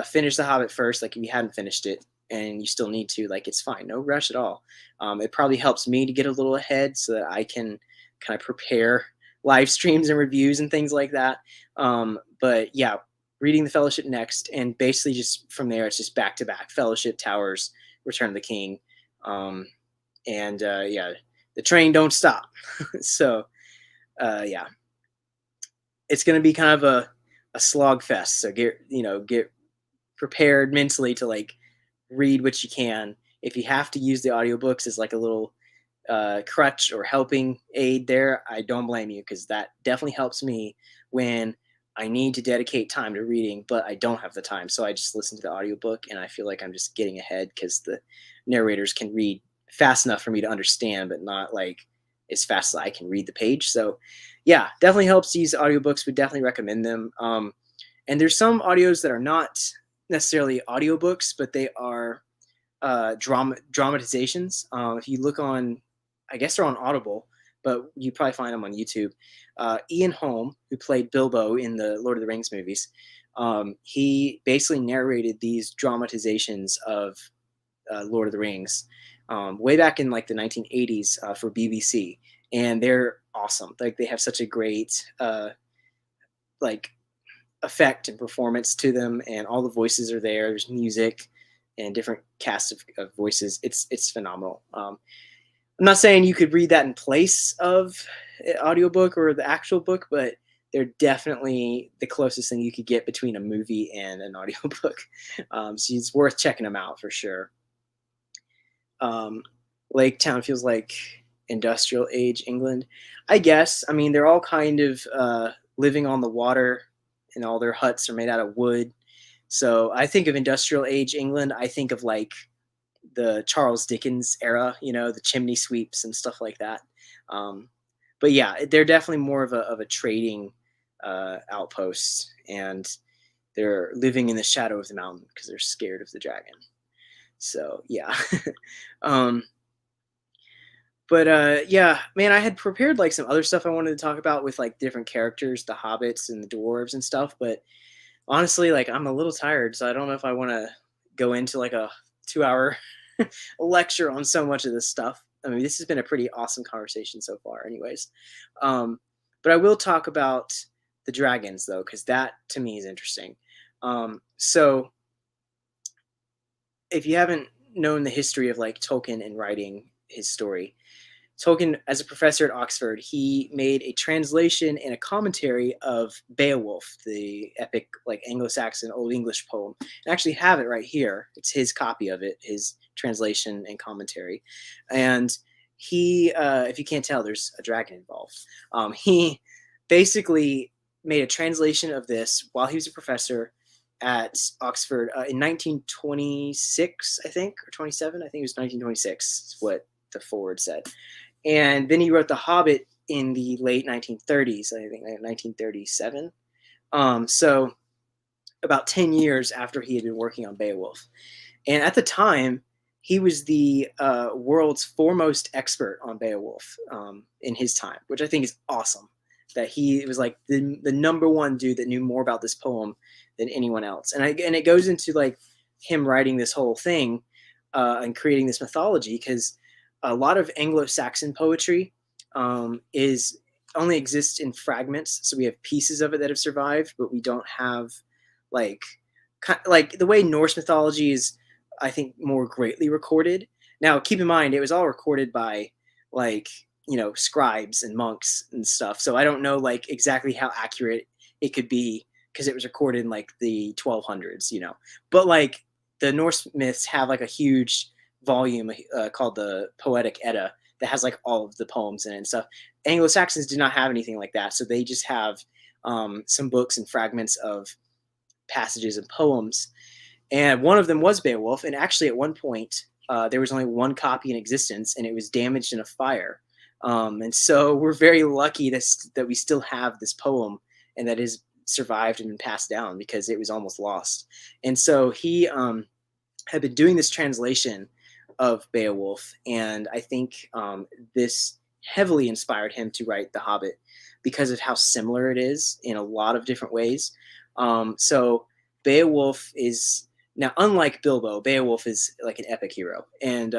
finish The Hobbit first, like if you hadn't finished it and you still need to, like it's fine, no rush at all. It probably helps me to get a little ahead so that I can kind of prepare live streams and reviews and things like that. But yeah, reading The Fellowship next, and basically just from there, it's just back to back Fellowship, Towers, Return of the King, and yeah, the train don't stop. So yeah, it's going to be kind of a slog fest. So get prepared mentally to like read what you can. If you have to use the audiobooks as like a little crutch or helping aid there, I don't blame you, because that definitely helps me when I need to dedicate time to reading, but I don't have the time. So I just listen to the audiobook and I feel like I'm just getting ahead because the narrators can read fast enough for me to understand, but not like as fast as I can read the page. So yeah, definitely helps to use audiobooks. Would definitely recommend them. And there's some audios that are not necessarily audiobooks, but they are dramatizations. If you look on, I guess they're on Audible, but you probably find them on YouTube. Ian Holm, who played Bilbo in the Lord of the Rings movies, he basically narrated these dramatizations of Lord of the Rings way back in like the 1980s for BBC, and they're awesome. Like they have such a great like effect and performance to them, and all the voices are there. There's music and different casts of voices. It's phenomenal. I'm not saying you could read that in place of an audiobook or the actual book, but they're definitely the closest thing you could get between a movie and an audiobook. So it's worth checking them out for sure. Lake Town feels like industrial age England, I guess. I mean, they're all kind of living on the water, and all their huts are made out of wood. So I think of industrial age England, I think of like the Charles Dickens era, the chimney sweeps and stuff like that. But yeah, they're definitely more of a trading outpost, and they're living in the shadow of the mountain because they're scared of the dragon. So yeah. But yeah, man, I had prepared like some other stuff I wanted to talk about with like different characters, the hobbits and the dwarves and stuff. But honestly, like I'm a little tired, so I don't know if I want to go into like a 2-hour lecture on so much of this stuff. I mean, this has been a pretty awesome conversation so far, anyways. But I will talk about the dragons though, because that to me is interesting. So if you haven't known the history of like Tolkien and writing his story, Tolkien, as a professor at Oxford, he made a translation and a commentary of Beowulf, the epic like Anglo-Saxon Old English poem. I actually have it right here. It's his copy of it, his translation and commentary. And he, if you can't tell, there's a dragon involved. He basically made a translation of this while he was a professor at Oxford in 1926, I think, or 27. I think it was 1926. Is what the forward said. And then he wrote The Hobbit in the late 1930s, I think 1937. So about 10 years after he had been working on Beowulf. And at the time, he was the world's foremost expert on Beowulf in his time, which I think is awesome. That he was like the number one dude that knew more about this poem than anyone else. And it goes into like him writing this whole thing and creating this mythology, because a lot of Anglo-Saxon poetry is only exists in fragments. So we have pieces of it that have survived, but we don't have like the way Norse mythology is, I think, more greatly recorded. Now, keep in mind, it was all recorded by like, scribes and monks and stuff. So I don't know like exactly how accurate it could be, because it was recorded in like the 1200s, but like the Norse myths have like a huge volume called the Poetic Edda that has like all of the poems in it and stuff. Anglo-Saxons did not have anything like that, so they just have some books and fragments of passages and poems. And one of them was Beowulf, and actually at one point there was only one copy in existence, and it was damaged in a fire. And so we're very lucky that we still have this poem and that is survived and been passed down, because it was almost lost. And so he had been doing this translation of Beowulf, and I think this heavily inspired him to write The Hobbit, because of how similar it is in a lot of different ways. So Beowulf is, now unlike Bilbo, Beowulf is like an epic hero, and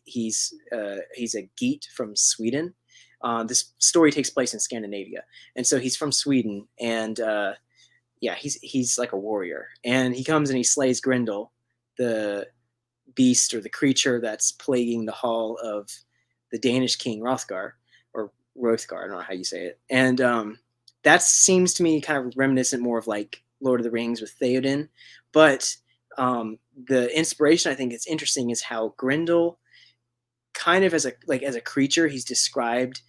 he's a Geat from Sweden. This story takes place in Scandinavia, and so he's from Sweden, and he's like a warrior, and he comes and he slays Grendel, the beast or the creature that's plaguing the hall of the Danish king Hrothgar, or Hrothgar, I don't know how you say it. And that seems to me kind of reminiscent more of like Lord of the Rings with Theoden. But the inspiration I think is interesting is how Grendel, kind of as a creature, he's described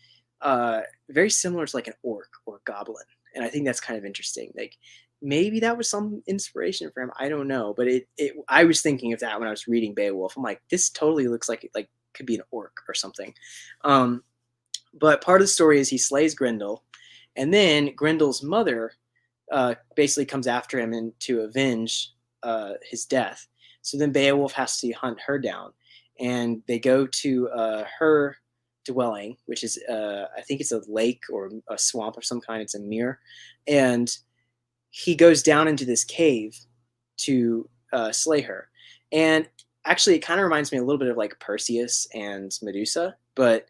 very similar to like an orc or a goblin. And I think that's kind of interesting. Like, maybe that was some inspiration for him. I don't know, but I was thinking of that when I was reading Beowulf. I'm like, this totally looks like it could be an orc or something. But part of the story is he slays Grendel, and then Grendel's mother basically comes after him and to avenge his death. So then Beowulf has to hunt her down, and they go to her dwelling, which is I think it's a lake or a swamp of some kind. It's a mere, and he goes down into this cave to slay her. And actually, it kind of reminds me a little bit of like Perseus and Medusa, but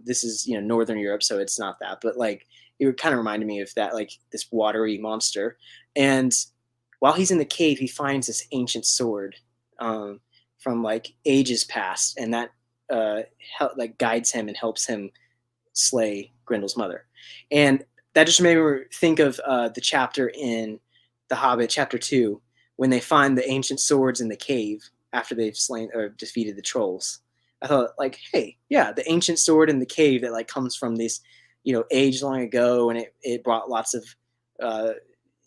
this is Northern Europe, so it's not that. But like, it kind of reminded me of that, like this watery monster. And while he's in the cave, he finds this ancient sword from like ages past, and that like guides him and helps him slay Grendel's mother. And that just made me think of the chapter in The Hobbit, chapter 2, when they find the ancient swords in the cave after they've slain or defeated the trolls. I thought, like, hey, yeah, the ancient sword in the cave that like comes from this, age long ago, and it brought lots of,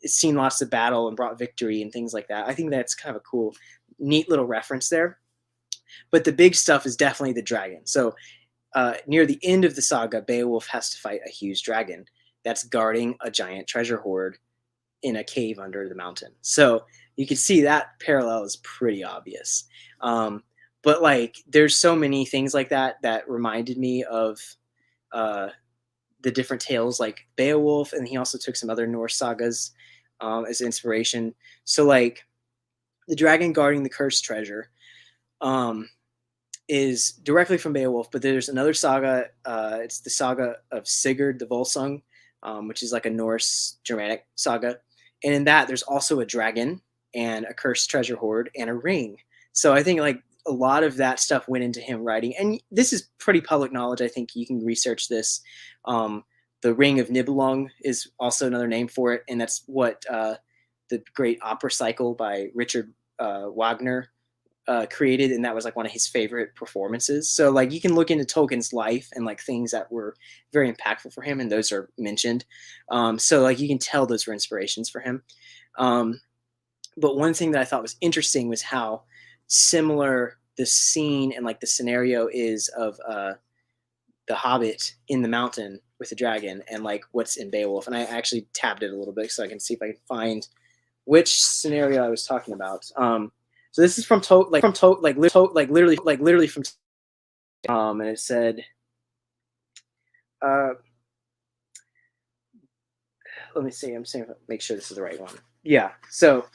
it's seen lots of battle and brought victory and things like that. I think that's kind of a cool, neat little reference there. But the big stuff is definitely the dragon. So near the end of the saga, Beowulf has to fight a huge dragon that's guarding a giant treasure hoard in a cave under the mountain. So you can see that parallel is pretty obvious. But like, there's so many things like that reminded me of the different tales, like Beowulf, and he also took some other Norse sagas as inspiration. So like, the dragon guarding the cursed treasure is directly from Beowulf, but there's another saga. It's the saga of Sigurd the Volsung, which is like a Norse Germanic saga. And in that, there's also a dragon and a cursed treasure hoard and a ring. So I think like a lot of that stuff went into him writing, and this is pretty public knowledge. I think you can research this. Um, the Ring of Nibelung is also another name for it, and that's what the great opera cycle by Richard Wagner created, and that was like one of his favorite performances. So like you can look into Tolkien's life and like things that were very impactful for him, and those are mentioned. So like you can tell those were inspirations for him. Um, but one thing that I thought was interesting was how similar the scene and like the scenario is of the Hobbit in the mountain with the dragon and like what's in Beowulf. And I actually tabbed it a little bit so I can see if I can find which scenario I was talking about. So this is from literally from and it said, uh, let me see. I'm saying make sure this is the right one. Yeah. So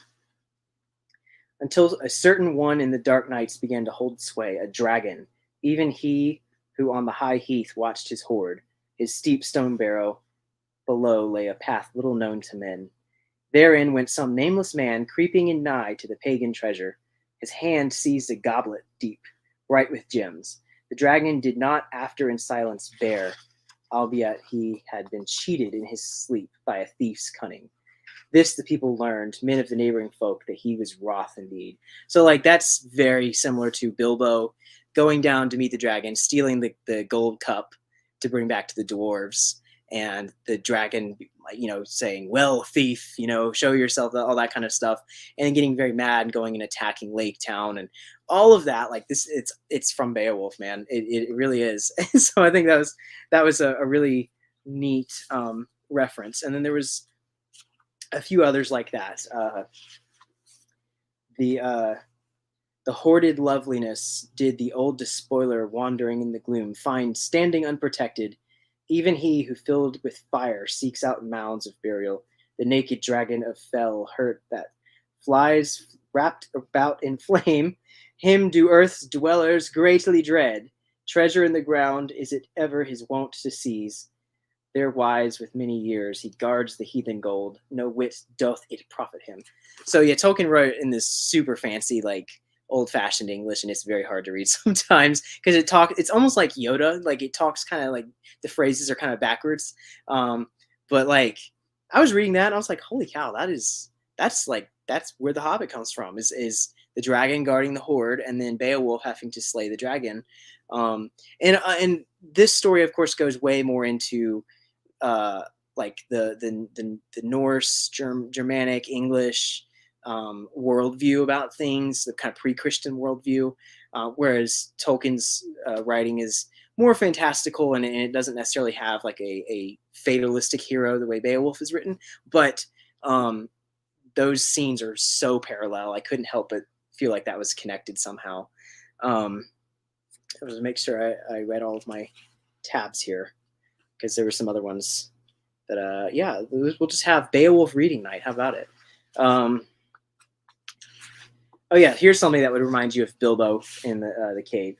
until a certain one in the dark nights began to hold sway, a dragon, even he who on the high heath watched his hoard, his steep stone barrow below lay a path little known to men. Therein went some nameless man, creeping in nigh to the pagan treasure. His hand seized a goblet deep, bright with gems. The dragon did not after in silence bear, albeit he had been cheated in his sleep by a thief's cunning. This the people learned, men of the neighboring folk, that he was wroth indeed. So like that's very similar to Bilbo going down to meet the dragon, stealing the gold cup to bring back to the dwarves, and the dragon, saying, "Well, thief, show yourself," all that kind of stuff, and getting very mad and going and attacking Lake Town and all of that. Like this, it's from Beowulf, man. It really is. So I think that was a really neat reference. And then there was a few others like that. The hoarded loveliness did the old despoiler wandering in the gloom find standing unprotected. Even he who filled with fire seeks out mounds of burial. The naked dragon of fell hurt that flies wrapped about in flame. Him do earth's dwellers greatly dread. Treasure in the ground is it ever his wont to seize. There wise with many years he guards the heathen gold. No wit doth it profit him. So yeah, Tolkien wrote in this super fancy like old-fashioned English, and it's very hard to read sometimes because it's almost like Yoda. Like it talks kind of like the phrases are kind of backwards. But like I was reading that and I was like, holy cow, that's where the Hobbit comes from, is the dragon guarding the hoard and then Beowulf having to slay the dragon. And this story of course goes way more into like the Norse, Germanic, English worldview about things, the kind of pre-Christian worldview, whereas Tolkien's writing is more fantastical, and it doesn't necessarily have like a fatalistic hero the way Beowulf is written, but those scenes are so parallel. I couldn't help but feel like that was connected somehow. I was to make sure I read all of my tabs here because there were some other ones that we'll just have Beowulf reading night. How about it? Oh yeah, here's something that would remind you of Bilbo in the cave.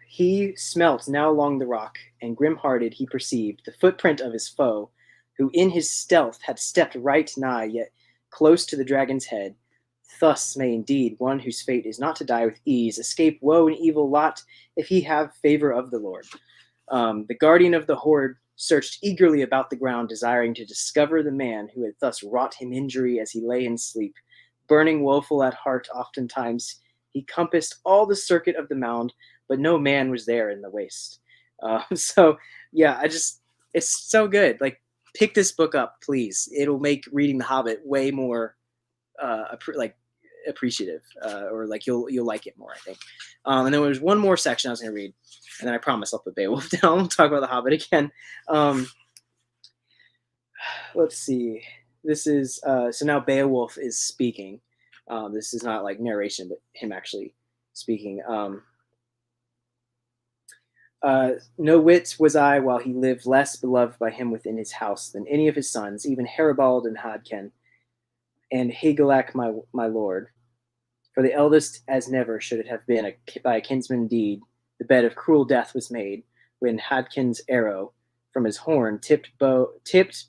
He smelt now along the rock, and grim-hearted he perceived the footprint of his foe, who in his stealth had stepped right nigh, yet close to the dragon's head. Thus may indeed one whose fate is not to die with ease escape woe and evil lot, if he have favor of the Lord. The guardian of the hoard searched eagerly about the ground, desiring to discover the man who had thus wrought him injury as he lay in sleep. Burning woeful at heart oftentimes, he compassed all the circuit of the mound, but no man was there in the waste. So yeah, it's so good. Like, pick this book up, please. It'll make reading The Hobbit way more appreciative, or like you'll like it more, I think. And then there's one more section I was going to read, and then I promise I'll put Beowulf down. We'll talk about The Hobbit again. Let's see. This is so now Beowulf is speaking. This is not like narration, but him actually speaking. No whit was I while he lived less beloved by him within his house than any of his sons, even Haribald and Hadken, and Higelac my lord. For the eldest as never should it have been by a kinsman deed, the bed of cruel death was made, when Hadkin's arrow from his horn tipped bow. His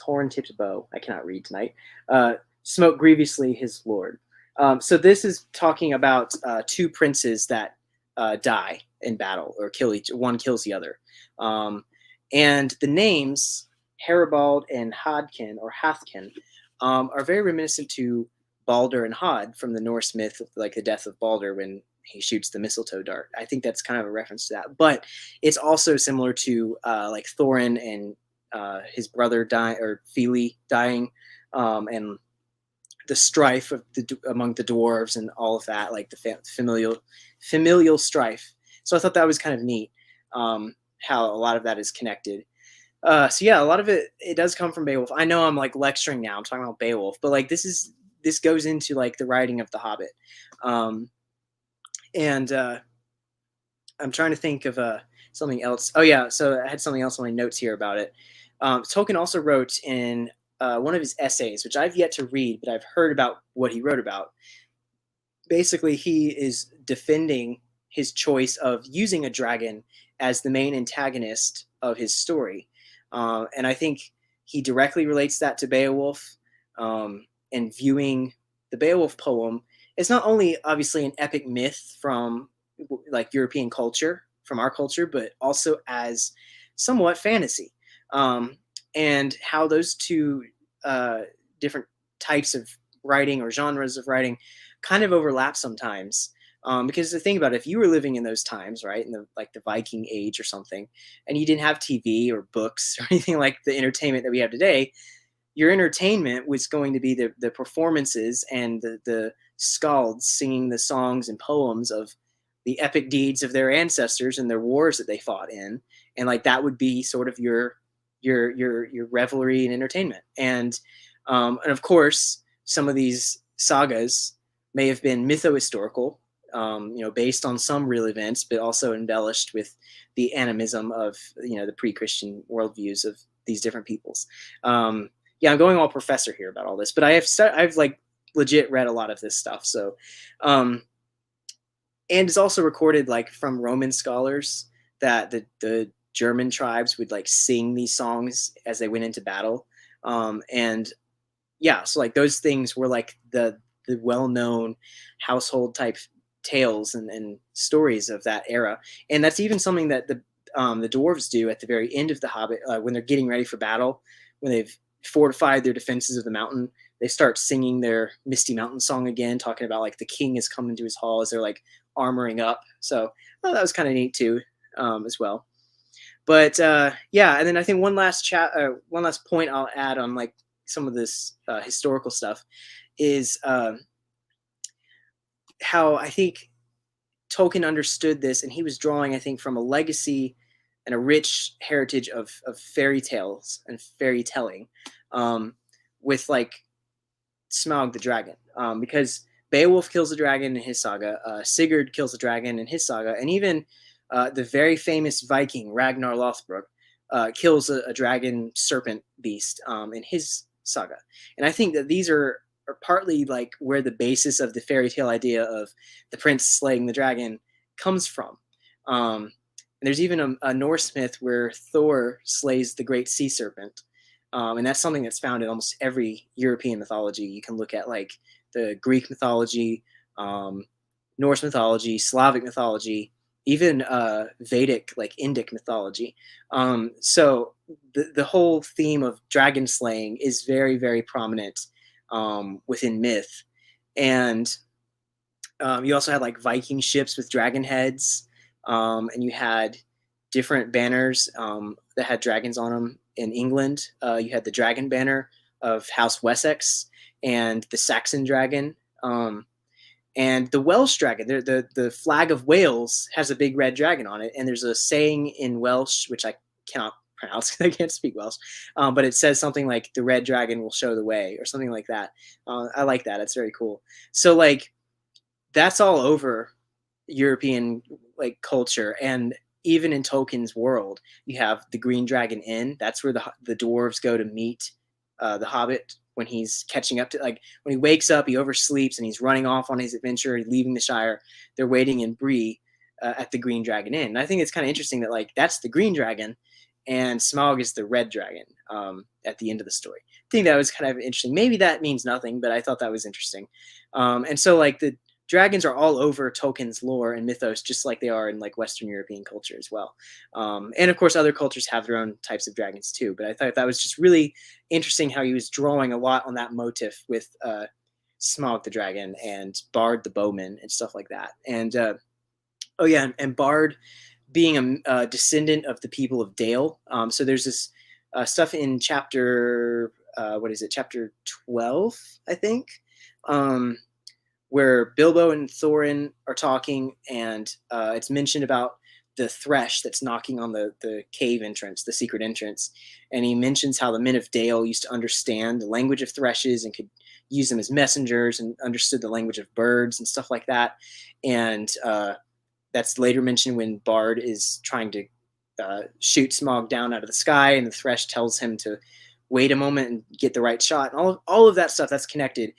horn tipped bow. I cannot read tonight. smote grievously his lord. So this is talking about two princes that die in battle or kill each. One kills the other, and the names Haribald and Hodkin or Hathkin are very reminiscent to Balder and Hod from the Norse myth of like the death of Balder when he shoots the mistletoe dart. I think that's kind of a reference to that, but it's also similar to like Thorin and his brother dying or Fili dying, and the strife of among the dwarves and all of that, like the familial strife. So I thought that was kind of neat, how a lot of that is connected. So yeah, a lot of it does come from Beowulf. I know I'm like lecturing now. I'm talking about Beowulf, but like this goes into like the writing of the Hobbit, and I'm trying to think of something else. Oh yeah, so I had something else on my notes here about it. Tolkien also wrote in one of his essays, which I've yet to read, but I've heard about what he wrote about. Basically, he is defending his choice of using a dragon as the main antagonist of his story. And I think he directly relates that to Beowulf, and viewing the Beowulf poem is not only obviously an epic myth from like European culture, from our culture, but also as somewhat fantasy. And how those two different types of writing or genres of writing kind of overlap sometimes. Because the thing about it, if you were living in those times, right, in the like the Viking Age or something, and you didn't have TV or books or anything like the entertainment that we have today, your entertainment was going to be the performances and the skalds singing the songs and poems of the epic deeds of their ancestors and their wars that they fought in, and like that would be sort of your revelry and entertainment. And of course, some of these sagas may have been mytho-historical, based on some real events, but also embellished with the animism of the pre-Christian worldviews of these different peoples. Yeah, I'm going all professor here about all this, but I've like legit read a lot of this stuff. So, and it's also recorded like from Roman scholars that the German tribes would like sing these songs as they went into battle, and yeah, so like those things were like the well-known household type tales and stories of that era, and that's even something that the dwarves do at the very end of the Hobbit, when they're getting ready for battle, when they've fortified their defenses of the mountain. They start singing their Misty Mountain song again, talking about like the king is coming to his hall as they're like armoring up. So that was kind of neat too, as well. But yeah, and then I think one last point I'll add on like some of this historical stuff is how I think Tolkien understood this, and he was drawing, I think, from a legacy and a rich heritage of fairy tales and fairy telling, with like Smaug the dragon, because Beowulf kills a dragon in his saga, Sigurd kills a dragon in his saga, and even the very famous Viking Ragnar Lothbrok kills a dragon serpent beast in his saga. And I think that these are partly like where the basis of the fairy tale idea of the prince slaying the dragon comes from. And there's even a Norse myth where Thor slays the great sea serpent. And that's something that's found in almost every European mythology. You can look at like the Greek mythology, Norse mythology, Slavic mythology, even Vedic, like Indic mythology. So the whole theme of dragon slaying is very, very prominent within myth. And you also had like Viking ships with dragon heads, and you had different banners that had dragons on them. In England, you had the dragon banner of House Wessex and the Saxon dragon, and the Welsh dragon. The flag of Wales has a big red dragon on it, and there's a saying in Welsh which I cannot pronounce because I can't speak Welsh, but it says something like "the red dragon will show the way" or something like that. I like that; it's very cool. So like that's all over European like culture, and even in Tolkien's world, you have the Green Dragon Inn. That's where the dwarves go to meet the Hobbit when he's catching up to, like, when he wakes up, he oversleeps and he's running off on his adventure, leaving the Shire. They're waiting in Bree at the Green Dragon Inn. And I think it's kind of interesting that like that's the Green Dragon, and Smaug is the Red Dragon at the end of the story. think that was kind of interesting. Maybe that means nothing, but I thought that was interesting. And so like the dragons are all over Tolkien's lore and mythos, just like they are in like Western European culture as well. And of course, other cultures have their own types of dragons too. But I thought that was just really interesting how he was drawing a lot on that motif with Smaug the dragon and Bard the bowman and stuff like that. And oh yeah, and Bard being a descendant of the people of Dale. So there's this stuff in chapter what is it, chapter 12, I think, where Bilbo and Thorin are talking, and it's mentioned about the thresh that's knocking on the cave entrance, the secret entrance, and he mentions how the men of Dale used to understand the language of threshes and could use them as messengers and understood the language of birds and stuff like that. And that's later mentioned when Bard is trying to shoot Smaug down out of the sky, and the thresh tells him to wait a moment and get the right shot. And all of that stuff that's connected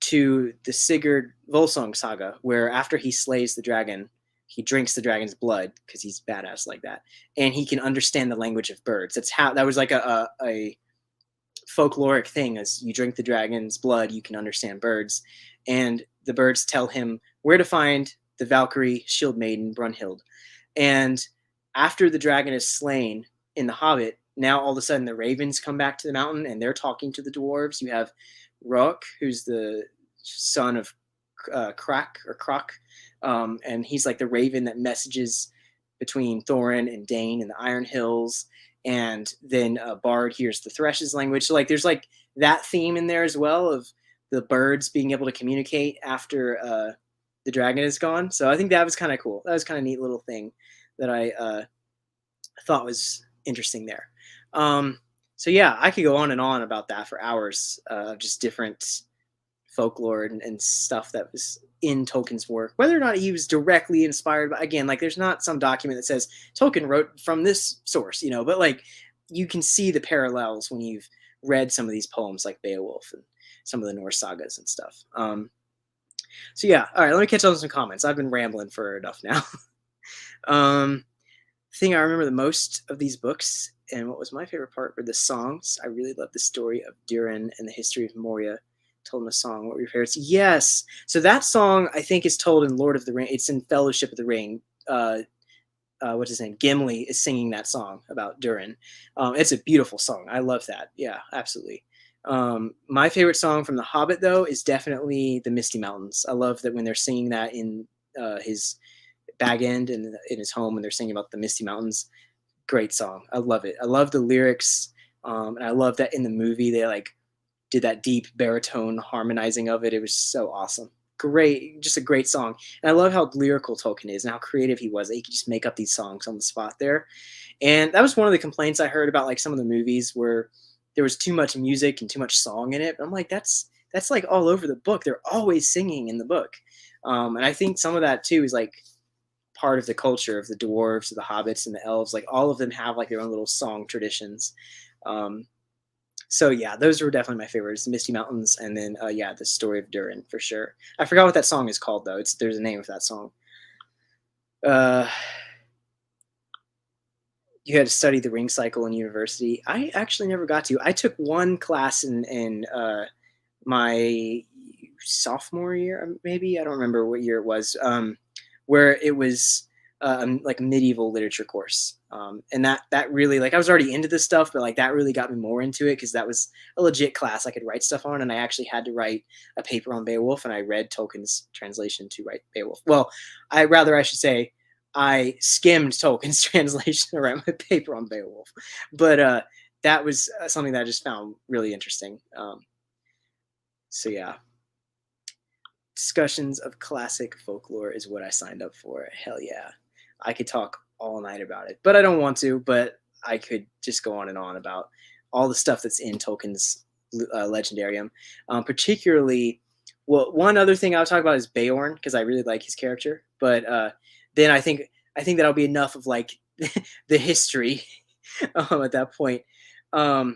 to the Sigurd Volsung saga, where after he slays the dragon, he drinks the dragon's blood because he's badass like that, and he can understand the language of birds. That's how that was like a folkloric thing. As you drink the dragon's blood, you can understand birds, and the birds tell him where to find the Valkyrie shield maiden Brunhild. And after the dragon is slain in The Hobbit, now all of a sudden the ravens come back to the mountain and they're talking to the dwarves. You have Rook, who's the son of Croc, and he's like the raven that messages between Thorin and Dane in the Iron Hills. And then Bard hears the Thresh's language. So like there's like that theme in there as well of the birds being able to communicate after the dragon is gone. So I think that was kind of cool. That was kind of a neat little thing that I thought was interesting there. So yeah, I could go on and on about that for hours of just different folklore and stuff that was in Tolkien's work, whether or not he was directly inspired. But again, like there's not some document that says Tolkien wrote from this source, you know, but like you can see the parallels when you've read some of these poems like Beowulf and some of the Norse sagas and stuff. So yeah, all right, let me catch up on some comments. I've been rambling for enough now. Thing I remember the most of these books, and what was my favorite part, were the songs. I really love the story of Durin and the history of Moria, told in a song. What were your favorites? Yes. So that song I think is told in Lord of the Ring. It's in Fellowship of the Ring. What's his name? Gimli is singing that song about Durin. It's a beautiful song. I love that. Yeah, absolutely. My favorite song from The Hobbit, though, is definitely the Misty Mountains. I love that when they're singing that in his Bag End and in his home, when they're singing about the Misty Mountains. Great song. I love it. I love the lyrics, and I love that in the movie they like did that deep baritone harmonizing of it. It was so awesome. Great, just a great song. And I love how lyrical Tolkien is and how creative he was. That he could just make up these songs on the spot there. And that was one of the complaints I heard about like some of the movies where there was too much music and too much song in it. But I'm like, that's like all over the book. They're always singing in the book. And I think some of that too is like part of the culture of the dwarves, the hobbits, and the elves. Like all of them have like their own little song traditions. So yeah, those were definitely my favorites. Misty Mountains, and then yeah, the story of Durin for sure. I forgot what that song is called though. There's a name of that song. You had to study the ring cycle in university. I actually never got to. I took one class in my sophomore year, maybe. I don't remember what year it was, where it was like a medieval literature course. And that really, like, I was already into this stuff, but like that really got me more into it because that was a legit class I could write stuff on. And I actually had to write a paper on Beowulf, and I read Tolkien's translation to write Beowulf. Well, I should say, I skimmed Tolkien's translation to write my paper on Beowulf. But that was something that I just found really interesting. So yeah. Discussions of classic folklore is what I signed up for. Hell yeah. I could talk all night about it, but I don't want to. But I could just go on and on about all the stuff that's in Tolkien's Legendarium. Particularly, well, one other thing I'll talk about is Beorn, because I really like his character. But then I think that'll be enough of like the history at that point. How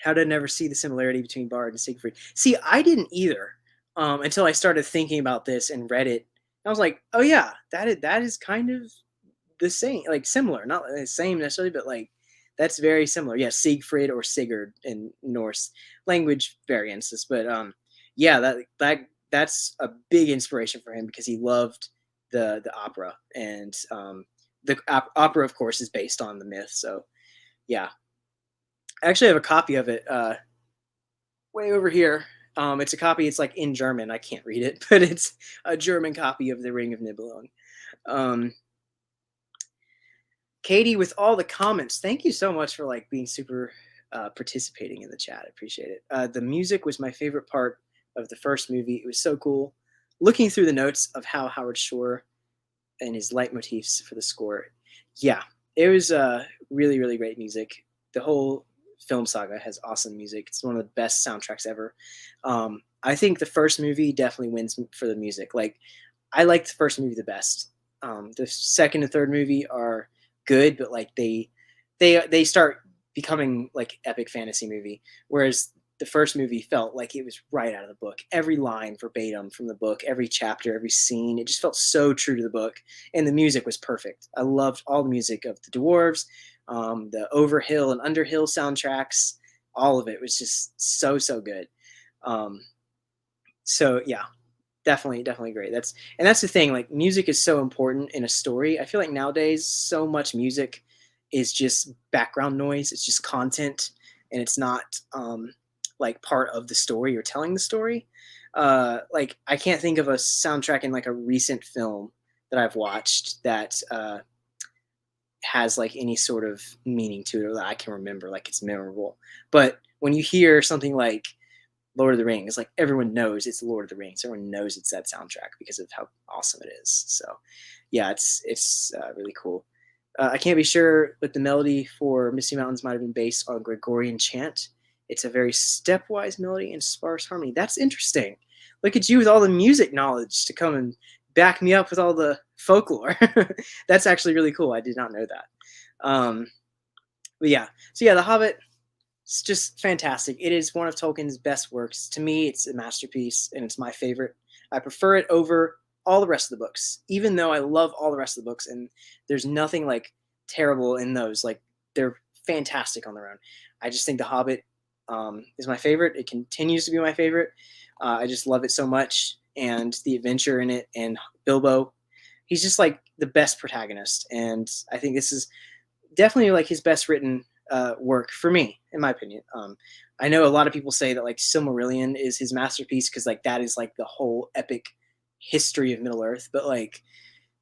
did I never see the similarity between Bard and Siegfried? See, I didn't either until I started thinking about this and read it. I was like, oh yeah, that is kind of the same, like similar, not the same necessarily, but like That's very similar. Yeah, Siegfried or Sigurd in Norse language variances. But yeah, that's a big inspiration for him because he loved the opera, and the opera, of course, is based on the myth. So yeah, I actually have a copy of it way over here. It's a copy. It's like in German. I can't read it, but it's a German copy of the Ring of Nibelung. Um, Katie, with all the comments, thank you so much for like being super participating in the chat. I appreciate it. The music was my favorite part of the first movie. It was so cool. Looking through the notes of how Howard Shore and his leitmotifs for the score. Yeah, it was really, really great music. The whole film saga has awesome music. It's one of the best soundtracks ever. I think the first movie definitely wins for the music. Like, I like the first movie the best. The second and third movie are good, but like they start becoming like epic fantasy movie, whereas the first movie felt like it was right out of the book. Every line verbatim from the book, every chapter, every scene, it just felt so true to the book, and the music was perfect. I loved all the music of the dwarves, the Overhill and Underhill soundtracks. All of it was just so good. Um, so yeah, definitely great. That's the thing. Like, music is so important in a story. I feel like nowadays so much music is just background noise. It's just content, and it's not like part of the story or telling the story. Like, I can't think of a soundtrack in like a recent film that I've watched that has like any sort of meaning to it, or that I can remember, like it's memorable. But when you hear something like Lord of the Rings, like, everyone knows it's Lord of the Rings. Everyone knows it's that soundtrack because of how awesome it is. So yeah, it's really cool. I can't be sure, but the melody for Misty Mountains might have been based on Gregorian chant. It's a very stepwise melody and sparse harmony. That's interesting. Look at you with all the music knowledge to come and back me up with all the folklore. That's actually really cool. I did not know that. But yeah, so yeah, The Hobbit, it's just fantastic. It is one of Tolkien's best works. To me, it's a masterpiece, and it's my favorite. I prefer it over all the rest of the books, even though I love all the rest of the books, and there's nothing like terrible in those. Like, they're fantastic on their own. I just think The Hobbit is my favorite. It continues to be my favorite. I just love it so much, and the adventure in it, and Bilbo. He's just like the best protagonist, and I think this is definitely like his best written work for me, in my opinion. I know a lot of people say that like Silmarillion is his masterpiece because like that is like the whole epic history of Middle Earth, but like,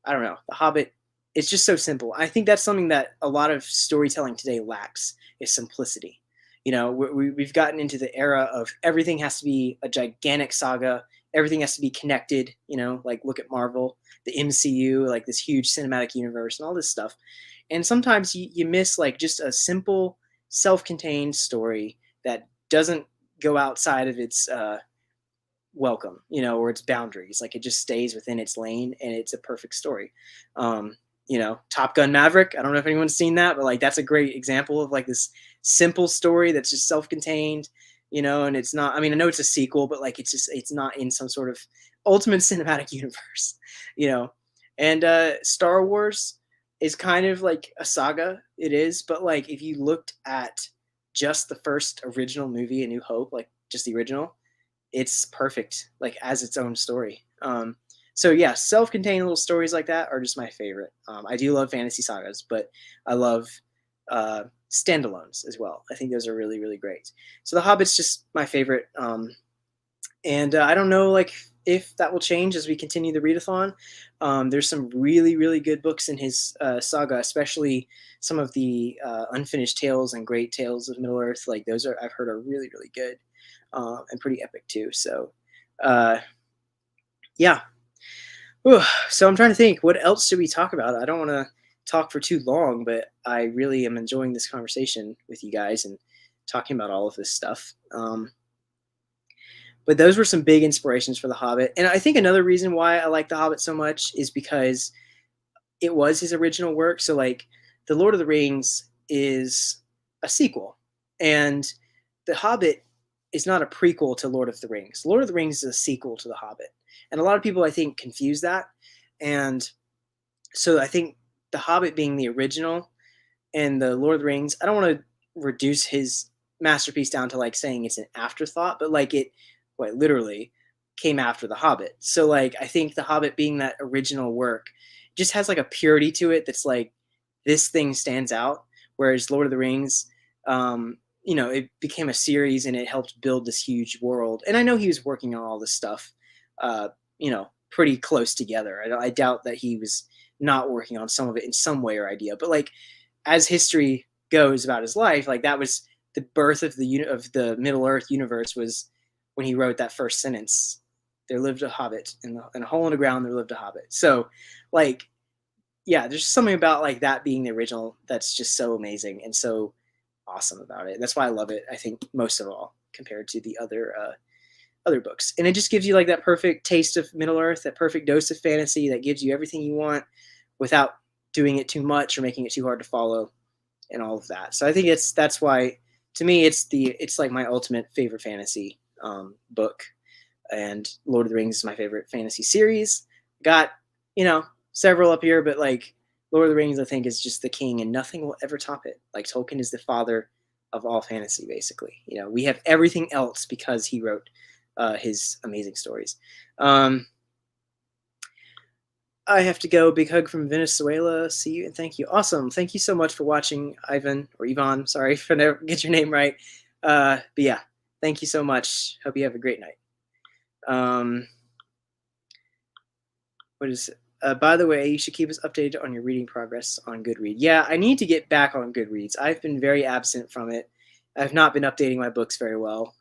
I don't know, The Hobbit, it's just so simple. I think that's something that a lot of storytelling today lacks, is simplicity. You know, we've gotten into the era of everything has to be a gigantic saga, everything has to be connected. You know, like, look at Marvel, the MCU, like this huge cinematic universe and all this stuff. And sometimes you miss like just a simple self-contained story that doesn't go outside of its welcome, you know, or its boundaries. Like, it just stays within its lane, and it's a perfect story. You know, Top Gun Maverick, I don't know if anyone's seen that, but like, that's a great example of like this simple story that's just self-contained, you know. And it's not, I mean, I know it's a sequel, but like, it's not in some sort of ultimate cinematic universe, you know. And Star Wars is kind of like a saga. It is, but like, if you looked at just the first original movie, A New Hope, like just the original, it's perfect, like as its own story. So yeah, self-contained little stories like that are just my favorite. I do love fantasy sagas, but I love standalones as well. I think those are really, really great. So The Hobbit's just my favorite. And I don't know, like, if that will change as we continue the readathon. There's some really, really good books in his saga, especially some of the unfinished tales and great tales of Middle Earth. Like, those are, I've heard, are really, really good and pretty epic too. So yeah. Whew. So I'm trying to think, what else should we talk about? I don't want to talk for too long, but I really am enjoying this conversation with you guys and talking about all of this stuff. But those were some big inspirations for The Hobbit. And I think another reason why I like The Hobbit so much is because it was his original work. So like, The Lord of the Rings is a sequel, and The Hobbit is not a prequel to Lord of the Rings. Lord of the Rings is a sequel to The Hobbit. And a lot of people, I think, confuse that. And so I think The Hobbit being the original and the Lord of the Rings, I don't want to reduce his masterpiece down to like saying it's an afterthought, but like it quite literally came after the Hobbit. So like I think the Hobbit being that original work just has like a purity to it that's like this thing stands out, whereas Lord of the Rings, it became a series and it helped build this huge world. And I know he was working on all this stuff, pretty close together. I doubt that he was not working on some of it in some way or idea, but like as history goes about his life, like that was the birth of the Middle Earth universe was when he wrote that first sentence. There lived a hobbit in a hole in the ground. There lived a hobbit. So, like, yeah, there's something about like that being the original that's just so amazing and so awesome about it. That's why I love it. I think most of all compared to the other books, and it just gives you like that perfect taste of Middle Earth, that perfect dose of fantasy that gives you everything you want without doing it too much or making it too hard to follow and all of that. So I think that's why to me it's like my ultimate favorite fantasy book, and Lord of the Rings is my favorite fantasy series. Got several up here, but like Lord of the Rings I think is just the king, and nothing will ever top it. Like Tolkien is the father of all fantasy, basically. We have everything else because he wrote his amazing stories. I have to go. Big hug from Venezuela. See you and thank you. Awesome. Thank you so much for watching, Ivan or Yvonne. Sorry if I never get your name right. But yeah, thank you so much. Hope you have a great night. What is it? By the way, you should keep us updated on your reading progress on Goodreads. Yeah, I need to get back on Goodreads. I've been very absent from it. I've not been updating my books very well.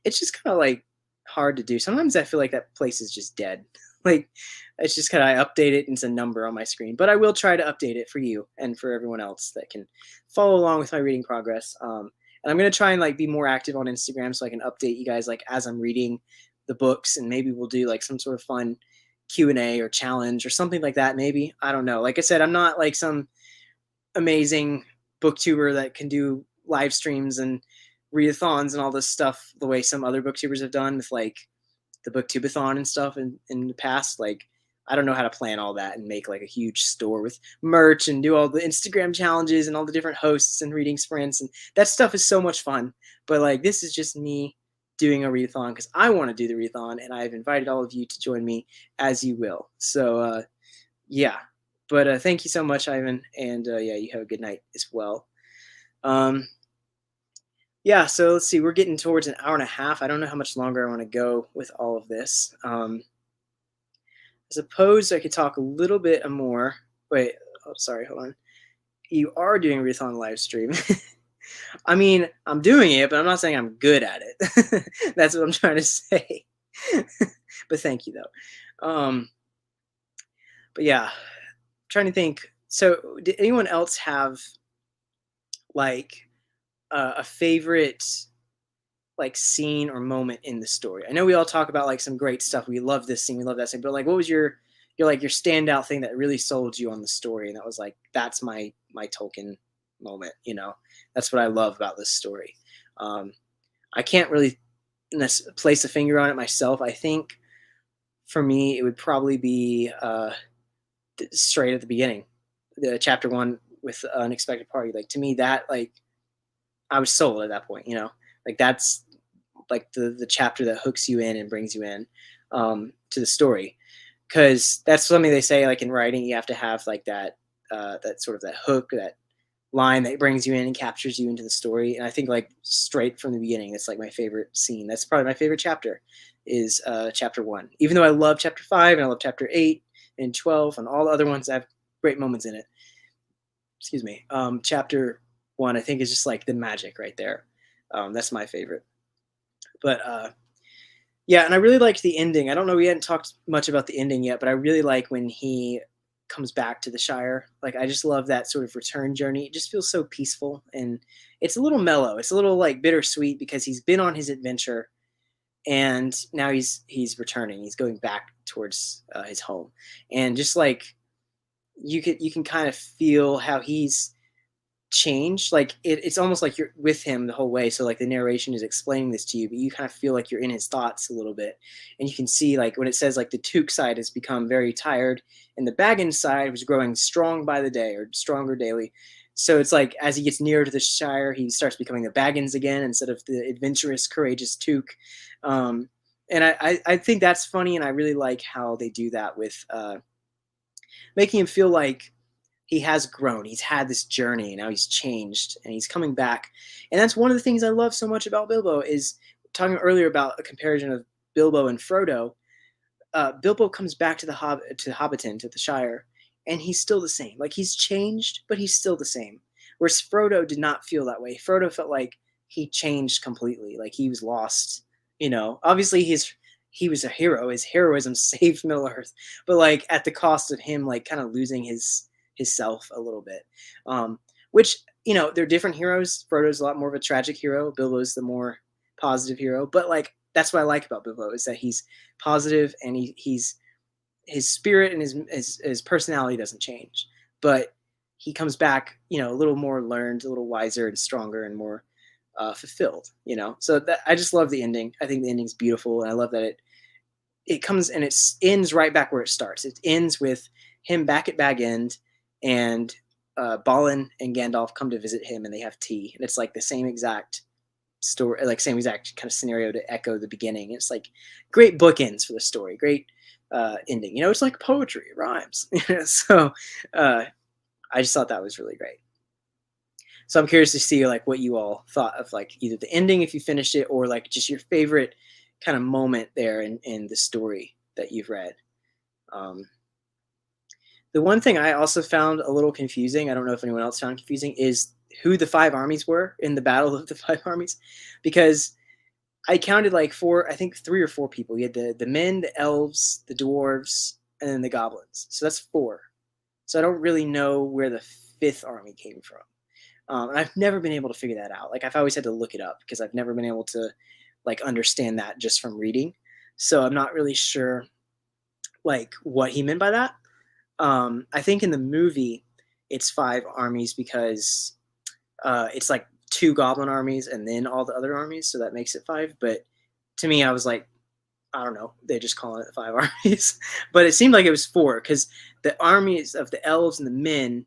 It's just kind of like hard to do. Sometimes I feel like that place is just dead. Like it's just kind of I update it and it's a number on my screen. But I will try to update it for you and for everyone else that can follow along with my reading progress. And I'm gonna try and like be more active on Instagram so I can update you guys like as I'm reading the books, and maybe we'll do like some sort of fun Q&A or challenge or something like that. Maybe I don't know. Like I said, I'm not like some amazing booktuber that can do live streams and readathons and all this stuff the way some other booktubers have done with like the booktubathon and stuff in the past. Like I don't know how to plan all that and make like a huge store with merch and do all the Instagram challenges and all the different hosts and reading sprints, and that stuff is so much fun. But like this is just me doing a readathon because I want to do the readathon, and I've invited all of you to join me as you will. So yeah, but thank you so much, Ivan, and yeah, you have a good night as well. Yeah, so let's see. We're getting towards an hour and a half. I don't know how much longer I want to go with all of this. I suppose I could talk a little bit more. Wait, oh, sorry, hold on. You are doing a readathon live stream. I mean, I'm doing it, but I'm not saying I'm good at it. That's what I'm trying to say. But thank you, though. But yeah, I'm trying to think. So, did anyone else have like a favorite like scene or moment in the story? I know we all talk about like some great stuff. We love this scene, we love that scene. But like, what was your standout thing that really sold you on the story? And that was like, that's my Tolkien moment. That's what I love about this story. I can't really place a finger on it myself. I think for me, it would probably be straight at the beginning, the chapter 1 with Unexpected Party. Like to me, that like I was sold at that point. Like that's like the chapter that hooks you in and brings you in to the story, because that's something they say like in writing, you have to have like that that sort of that hook, that line that brings you in and captures you into the story. And I think like straight from the beginning, it's like my favorite scene. That's probably my favorite chapter is chapter 1, even though I love chapter 5 and I love chapter 8 and 12 and all the other ones that have great moments in it. Excuse me. Chapter 1 I think is just like the magic right there. That's my favorite. But yeah, and I really liked the ending. I don't know, we hadn't talked much about the ending yet, but I really like when he comes back to the Shire. Like I just love that sort of return journey. It just feels so peaceful, and it's a little mellow. It's a little like bittersweet because he's been on his adventure and now he's returning. He's going back towards his home, and just like you can kind of feel how he's changed. Like it's almost like you're with him the whole way. So like the narration is explaining this to you, but you kind of feel like you're in his thoughts a little bit. And you can see like when it says like the Took side has become very tired and the Baggins side was growing strong by the day or stronger daily. So it's like as he gets nearer to the Shire, he starts becoming the Baggins again instead of the adventurous, courageous Took. Um, and I think that's funny, and I really like how they do that with making him feel like he has grown. He's had this journey, and now he's changed, and he's coming back. And that's one of the things I love so much about Bilbo is talking earlier about a comparison of Bilbo and Frodo. Bilbo comes back to to Hobbiton, to the Shire, and he's still the same. Like he's changed, but he's still the same. Whereas Frodo did not feel that way. Frodo felt like he changed completely, like he was lost. Obviously he was a hero. His heroism saved Middle Earth, but like at the cost of him, like kind of losing his self a little bit. Which they're different heroes. Frodo's a lot more of a tragic hero. Bilbo's the more positive hero. But like that's what I like about Bilbo is that he's positive and he's his spirit and his personality doesn't change, but he comes back, a little more learned, a little wiser and stronger and more fulfilled. So that I just love the ending. I think the ending's beautiful, and I love that it comes and it ends right back where it starts. It ends with him back at Bag End, and Balin and Gandalf come to visit him, and they have tea, and it's like the same exact story, like same exact kind of scenario to echo the beginning. It's like great bookends for the story, great ending. It's like poetry, it rhymes. So I just thought that was really great. So I'm curious to see like what you all thought of like either the ending if you finished it, or like just your favorite kind of moment there in the story that you've read. The one thing I also found a little confusing, I don't know if anyone else found confusing, is who the 5 armies were in the Battle of the 5 Armies, because I counted like 4, I think 3 or 4 people. You had the men, the elves, the dwarves, and then the goblins. So that's 4. So I don't really know where the 5th army came from. And I've never been able to figure that out. Like I've always had to look it up because I've never been able to like understand that just from reading. So I'm not really sure like what he meant by that. I think in the movie it's 5 armies because it's like 2 goblin armies and then all the other armies, so that makes it 5. But to me, I was like, I don't know, they're just calling it 5 armies. But it seemed like it was 4 because the armies of the elves and the men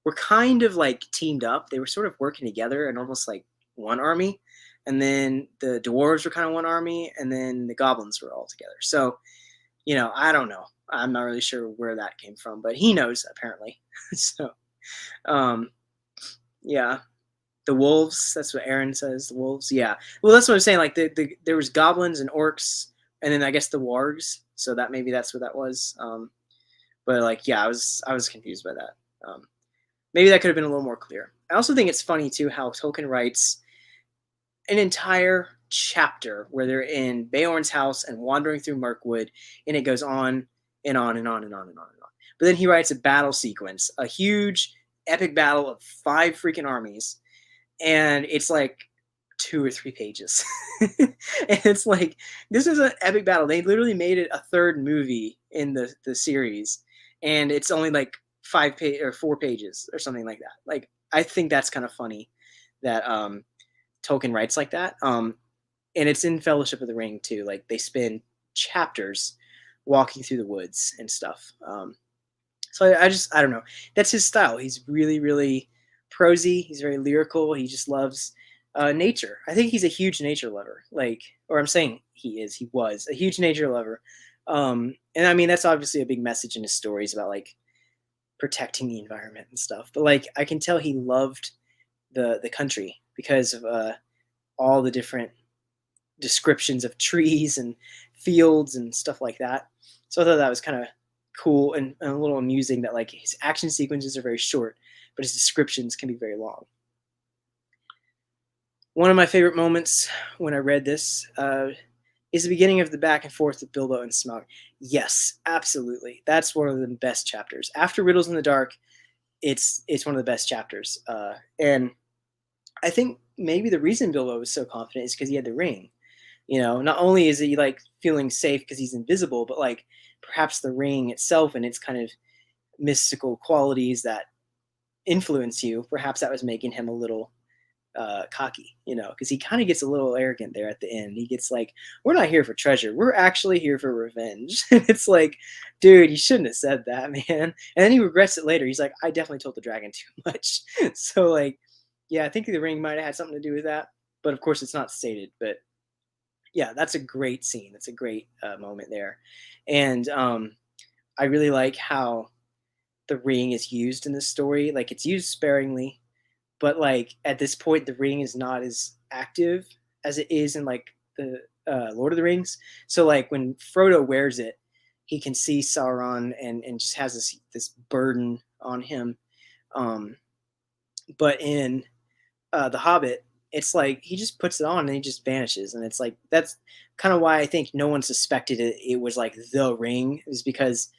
were kind of like teamed up. They were sort of working together and almost like one army. And then the dwarves were kind of one army, and then the goblins were all together. So, I don't know. I'm not really sure where that came from, but he knows apparently. So, yeah. The wolves, that's what Aaron says. The wolves, yeah. Well, that's what I'm saying. Like there was goblins and orcs, and then I guess the wargs. So that maybe that's what that was. But like, yeah, I was confused by that. Maybe that could have been a little more clear. I also think it's funny too how Tolkien writes an entire chapter where they're in Beorn's house and wandering through Mirkwood, and it goes on and on and on and on and on and on. But then he writes a battle sequence, a huge epic battle of 5 freaking armies, and it's like 2 or 3 pages. And it's like, this is an epic battle. They literally made it a 3rd movie in the series, and it's only like 4 pages or something like that. Like, I think that's kind of funny that Tolkien writes like that. And it's in Fellowship of the Ring too. Like they spend chapters walking through the woods and stuff. So I don't know. That's his style. He's really, really prosy. He's very lyrical. He just loves nature. I think he's a huge nature lover. Or I'm saying he was a huge nature lover. And I mean, that's obviously a big message in his stories about like protecting the environment and stuff. But like, I can tell he loved the country because of all the different descriptions of trees and fields and stuff like that. So I thought that was kind of cool and a little amusing that like his action sequences are very short, but his descriptions can be very long. One of my favorite moments when I read this is the beginning of the back and forth with Bilbo and Smaug. Yes, absolutely. That's one of the best chapters. After Riddles in the Dark, it's one of the best chapters. And I think maybe the reason Bilbo was so confident is because he had the ring. Not only is he like feeling safe because he's invisible, but like perhaps the ring itself and its kind of mystical qualities that influence you, perhaps that was making him a little cocky, because he kind of gets a little arrogant there at the end. He gets like, "We're not here for treasure. We're actually here for revenge." And it's like, dude, you shouldn't have said that, man. And then he regrets it later. He's like, "I definitely told the dragon too much." So like, yeah, I think the ring might have had something to do with that, but of course it's not stated. But yeah, that's a great scene. That's a great moment there, and I really like how the ring is used in this story. Like it's used sparingly, but like at this point the ring is not as active as it is in like the Lord of the Rings. So like when Frodo wears it, he can see Sauron and just has this burden on him. Um, but in the Hobbit, it's like he just puts it on and he just vanishes, and it's like that's kind of why I think no one suspected it was like the ring, is because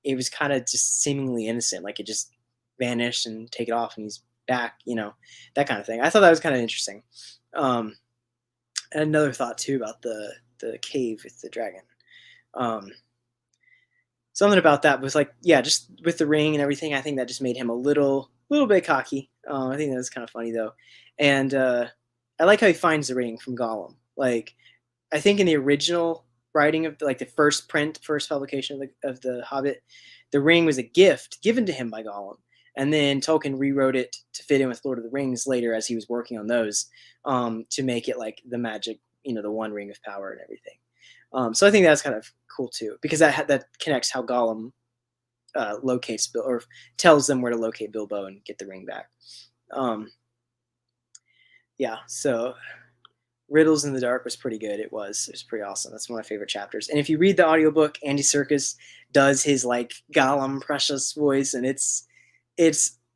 it was kind of just seemingly innocent, like it just vanished and take it off and he's back, that kind of thing. I thought that was kind of interesting. Um, and another thought too about the cave with the dragon. Um, Something about that was like, yeah, just with the ring and everything. I think that just made him a little bit cocky. I think that was kind of funny though, and I like how he finds the ring from Gollum. Like, I think in the original writing of like the first publication of the Hobbit, the ring was a gift given to him by Gollum, and then Tolkien rewrote it to fit in with Lord of the Rings later as he was working on those, to make it like the magic, the one ring of power and everything. So I think that's kind of cool too, because that connects how Gollum locates Bill, or tells them where to locate Bilbo and get the ring back. Um, yeah, so Riddles in the Dark was pretty good. It was pretty awesome. That's one of my favorite chapters. And if you read the audiobook, Andy Serkis does his like Gollum precious voice, and it's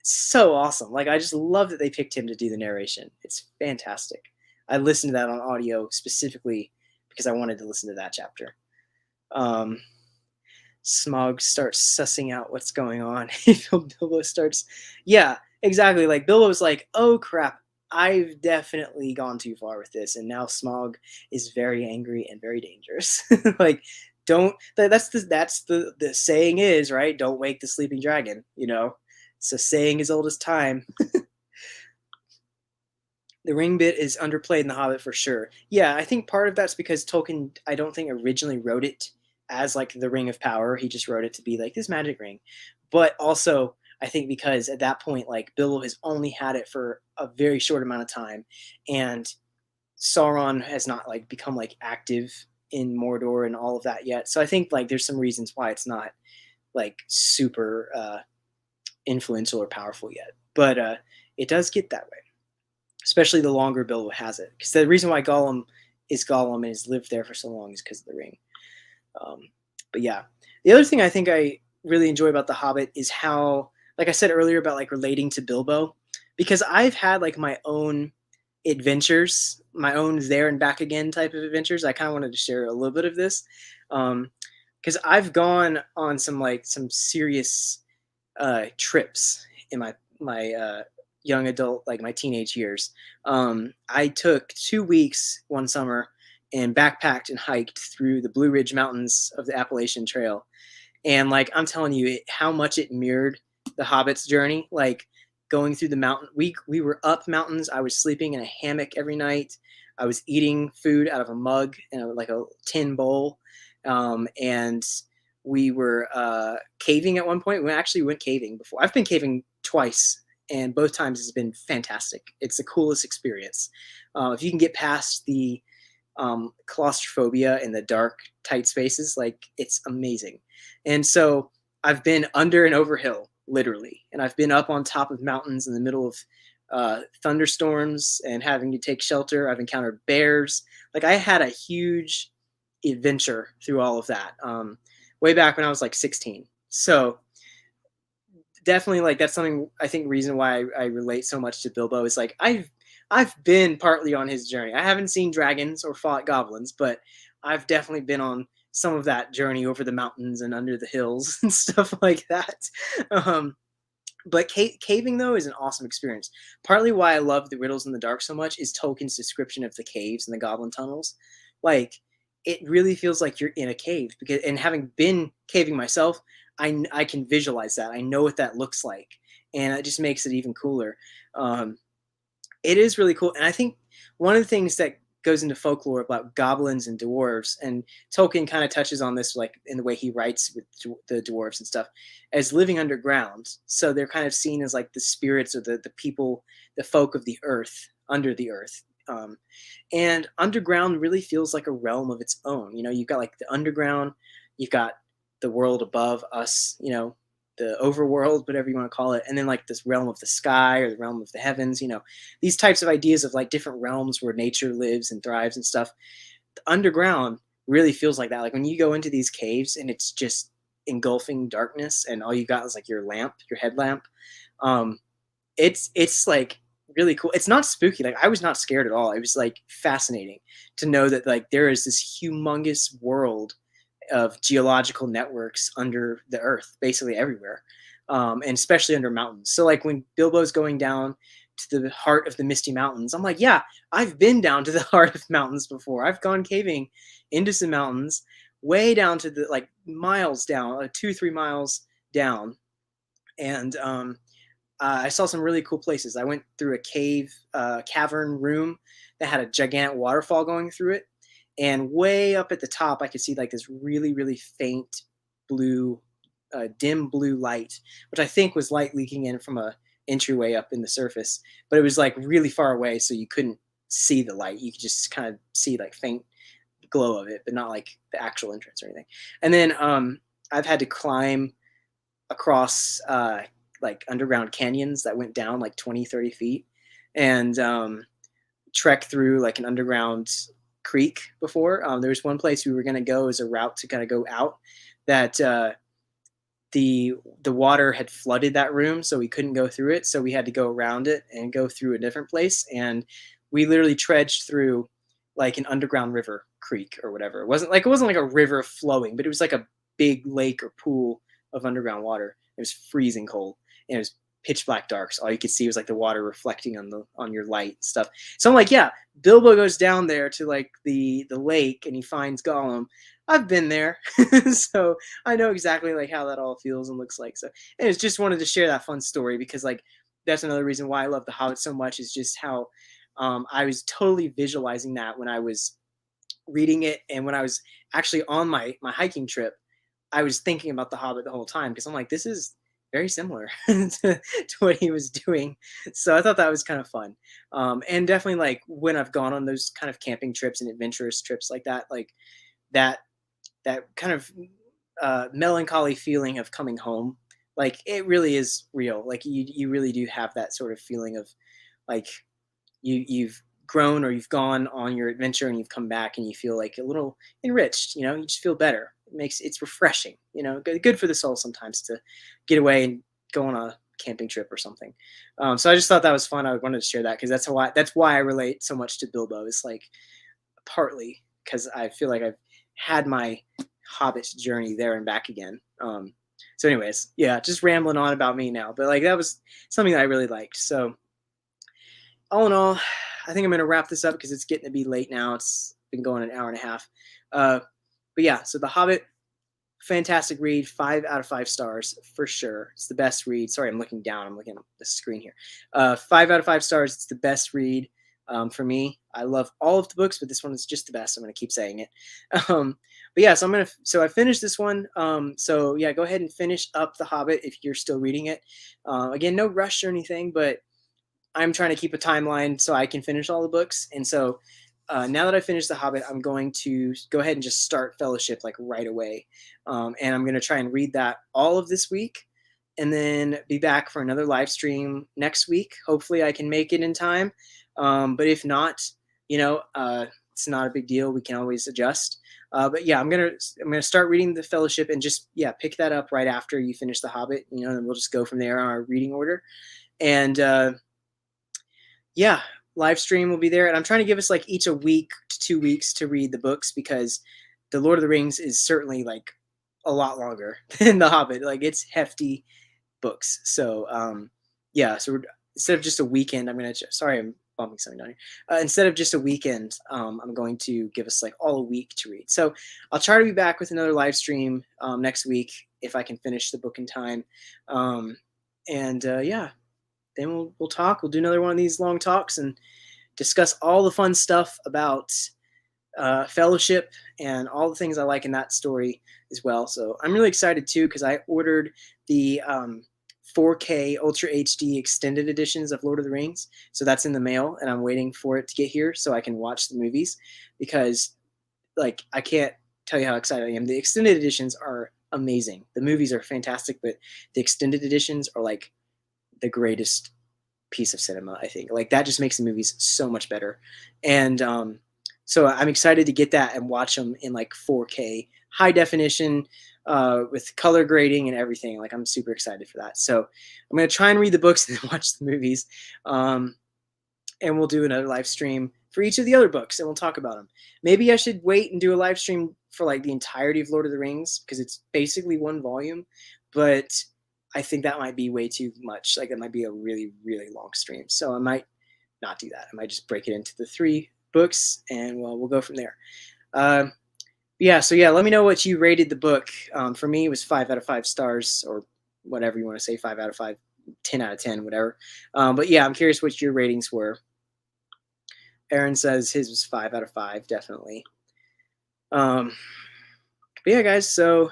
so awesome. Like I just love that they picked him to do the narration. It's fantastic. I listened to that on audio specifically because I wanted to listen to that chapter. Um, Smog starts sussing out what's going on. Bilbo starts, yeah, exactly. Like Bilbo's like, "Oh crap, I've definitely gone too far with this," and now Smog is very angry and very dangerous. Like, don't. That's the saying is, right. Don't wake the sleeping dragon. It's a saying as old as time. The ring bit is underplayed in The Hobbit for sure. Yeah, I think part of that's because Tolkien, I don't think originally wrote it as like the Ring of Power. He just wrote it to be like this magic ring. But also, I think because at that point, like Bilbo has only had it for a very short amount of time, and Sauron has not like become like active in Mordor and all of that yet. So I think like there's some reasons why it's not like super influential or powerful yet. But it does get that way, especially the longer Bilbo has it. Because the reason why Gollum is Gollum and has lived there for so long is because of the ring. But yeah, the other thing I think I really enjoy about The Hobbit is how, like I said earlier, about like relating to Bilbo, because I've had like my own adventures, my own there and back again type of adventures. I kind of wanted to share a little bit of this, because I've gone on some serious trips in my young adult, like my teenage years. I took 2 weeks one summer and backpacked and hiked through the Blue Ridge Mountains of the Appalachian Trail. And like I'm telling you, how much it mirrored the Hobbit's journey. Like going through the mountain, we were up mountains. I was sleeping in a hammock every night. I was eating food out of a mug and like a tin bowl, and we were caving at one point. We actually went caving before. I've been caving twice, and both times it's been fantastic. It's the coolest experience. If you can get past the claustrophobia in the dark, tight spaces, like it's amazing. And so I've been under and over hill, literally, and I've been up on top of mountains in the middle of thunderstorms and having to take shelter. I've encountered bears. Like I had a huge adventure through all of that, way back when I was like 16. So definitely like that's something I think reason why I relate so much to Bilbo is like I've been partly on his journey. I haven't seen dragons or fought goblins, but I've definitely been on some of that journey over the mountains and under the hills and stuff like that. Um, but caving though is an awesome experience. Partly why I love the Riddles in the Dark so much is Tolkien's description of the caves and the goblin tunnels. Like it really feels like you're in a cave, because and having been caving myself, I can visualize that. I know what that looks like, and it just makes it even cooler. It is really cool, and I think one of the things that goes into folklore about goblins and dwarves, and Tolkien kind of touches on this, like in the way he writes with the dwarves and stuff, as living underground. So they're kind of seen as like the spirits or the people, the folk of the earth, under the earth. And underground really feels like a realm of its own. You know, you've got like the underground, you've got the world above us, you know, the overworld, whatever you want to call it, and then like this realm of the sky or the realm of the heavens, you know, these types of ideas of like different realms where nature lives and thrives and stuff. The underground really feels like that. Like when you go into these caves and it's just engulfing darkness and all you got is like your lamp, your headlamp. Um, it's like really cool. It's not spooky. Like I was not scared at all. It was like fascinating to know that like there is this humongous world of geological networks under the earth, basically everywhere, and especially under mountains. So like when Bilbo's going down to the heart of the Misty Mountains, I'm like, yeah, I've been down to the heart of mountains before. I've gone caving into some mountains, way down to the like miles down, 2 3 miles down, and I saw some really cool places. I went through a cave, cavern room that had a gigantic waterfall going through it, and way up at the top, I could see like this really, really faint blue, dim blue light, which I think was light leaking in from a entryway up in the surface. But it was like really far away, so you couldn't see the light. You could just kind of see like faint glow of it, but not like the actual entrance or anything. And then I've had to climb across like underground canyons that went down like 20, 30 feet and trek through like an underground creek before. There was one place we were going to go as a route to kind of go out that the water had flooded that room, so we couldn't go through it. So we had to go around it and go through a different place. And we literally trudged through like an underground river creek or whatever. It wasn't like a river flowing, but it was like a big lake or pool of underground water. It was freezing cold and it was pitch black dark. So all you could see was like the water reflecting on your light and stuff. So I'm like, yeah, Bilbo goes down there to like the lake and he finds Gollum. I've been there. So I know exactly like how that all feels and looks like. So and it's just wanted to share that fun story because like that's another reason why I love The Hobbit so much is just how I was totally visualizing that when I was reading it and when I was actually on my hiking trip. I was thinking about The Hobbit the whole time because I'm like, this is very similar to what he was doing. So I thought that was kind of fun. And definitely like when I've gone on those kind of camping trips and adventurous trips like that, like that that kind of melancholy feeling of coming home, like it really is real. Like you really do have that sort of feeling of like you've grown or you've gone on your adventure and you've come back and you feel like a little enriched, you know, you just feel better. It's refreshing, you know, good for the soul sometimes to get away and go on a camping trip or something. So I just thought that was fun. I wanted to share that because that's why I relate so much to Bilbo. It's like partly because I feel like I've had my Hobbit journey there and back again. So anyways, yeah, just rambling on about me now, but like that was something that I really liked. So all in all, I think I'm going to wrap this up because it's getting to be late now. It's been going an hour and a half. Uh, but yeah, so The Hobbit, fantastic read, 5 out of 5 stars for sure. It's the best read. Sorry, I'm looking down. I'm looking at the screen here. 5 out of 5 stars. It's the best read for me. I love all of the books, but this one is just the best. I'm going to keep saying it. But yeah, so I finished this one. So yeah, go ahead and finish up The Hobbit if you're still reading it. Again, no rush or anything, but I'm trying to keep a timeline so I can finish all the books. And so now that I finished The Hobbit, I'm going to go ahead and just start Fellowship like right away. And I'm going to try and read that all of this week and then be back for another live stream next week. Hopefully I can make it in time. But if not, it's not a big deal. We can always adjust. But yeah, I'm gonna start reading the Fellowship and just pick that up right after you finish The Hobbit. And we'll just go from there on our reading order. And yeah, live stream will be there. And I'm trying to give us like each a week to 2 weeks to read the books because The Lord of the Rings is certainly like a lot longer than The Hobbit. Like it's hefty books. So so instead of just a weekend, sorry, I'm bumping something down here. Instead of just a weekend, I'm going to give us like all a week to read. So I'll try to be back with another live stream next week if I can finish the book in time. Yeah. then we'll talk. We'll do another one of these long talks and discuss all the fun stuff about Fellowship and all the things I like in that story as well. So I'm really excited too because I ordered the 4K Ultra HD extended editions of Lord of the Rings. So that's in the mail, and I'm waiting for it to get here so I can watch the movies because, like, I can't tell you how excited I am. The extended editions are amazing. The movies are fantastic, but the extended editions are like the greatest piece of cinema, I think. Like, that just makes the movies so much better. And so I'm excited to get that and watch them in like 4K high definition with color grading and everything. Like, I'm super excited for that. So I'm going to try and read the books and then watch the movies. And we'll do another live stream for each of the other books and we'll talk about them. Maybe I should wait and do a live stream for like the entirety of Lord of the Rings because it's basically one volume, but I think that might be way too much. Like, it might be a really, really long stream. So I might not do that. I might just break it into the 3 books and well, we'll go from there. So let me know what you rated the book. For me, it was 5 out of 5 stars, or whatever you want to say, 5 out of 5, 10 out of 10, whatever. But yeah, I'm curious what your ratings were. Aaron says his was 5 out of 5, definitely. But yeah, guys, so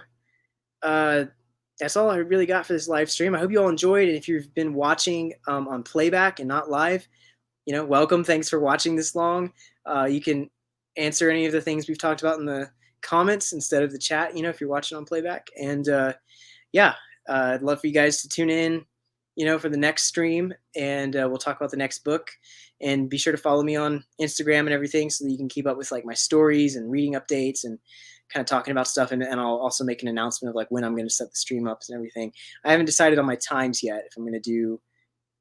that's all I really got for this live stream. I hope you all enjoyed, and if you've been watching on playback and not live, welcome. Thanks for watching this long. You can answer any of the things we've talked about in the comments instead of the chat, if you're watching on playback. And I'd love for you guys to tune in, for the next stream, and we'll talk about the next book. And be sure to follow me on Instagram and everything so that you can keep up with like my stories and reading updates and kind of talking about stuff. And I'll also make an announcement of like when I'm going to set the stream up and everything. I haven't decided on my times yet, if I'm going to do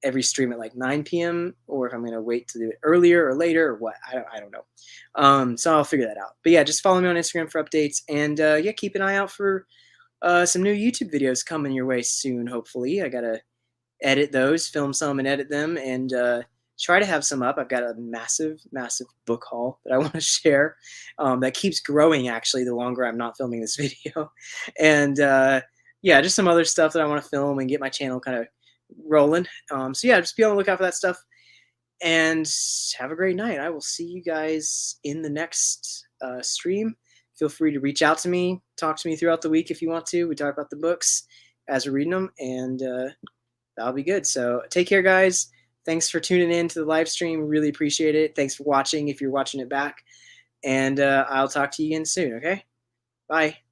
every stream at like 9 p.m. or if I'm going to wait to do it earlier or later or what. I don't know. So I'll figure that out. But yeah, just follow me on Instagram for updates. And keep an eye out for some new YouTube videos coming your way soon, hopefully. I got to edit those, film some and edit them, and try to have some up. I've got a massive, massive book haul that I want to share that keeps growing, actually, the longer I'm not filming this video. And just some other stuff that I want to film and get my channel kind of rolling. Just be on the lookout for that stuff. And have a great night. I will see you guys in the next stream. Feel free to reach out to me, talk to me throughout the week if you want to. We talk about the books as we're reading them, and that'll be good. So take care, guys. Thanks for tuning in to the live stream. Really appreciate it. Thanks for watching if you're watching it back. And I'll talk to you again soon, okay? Bye.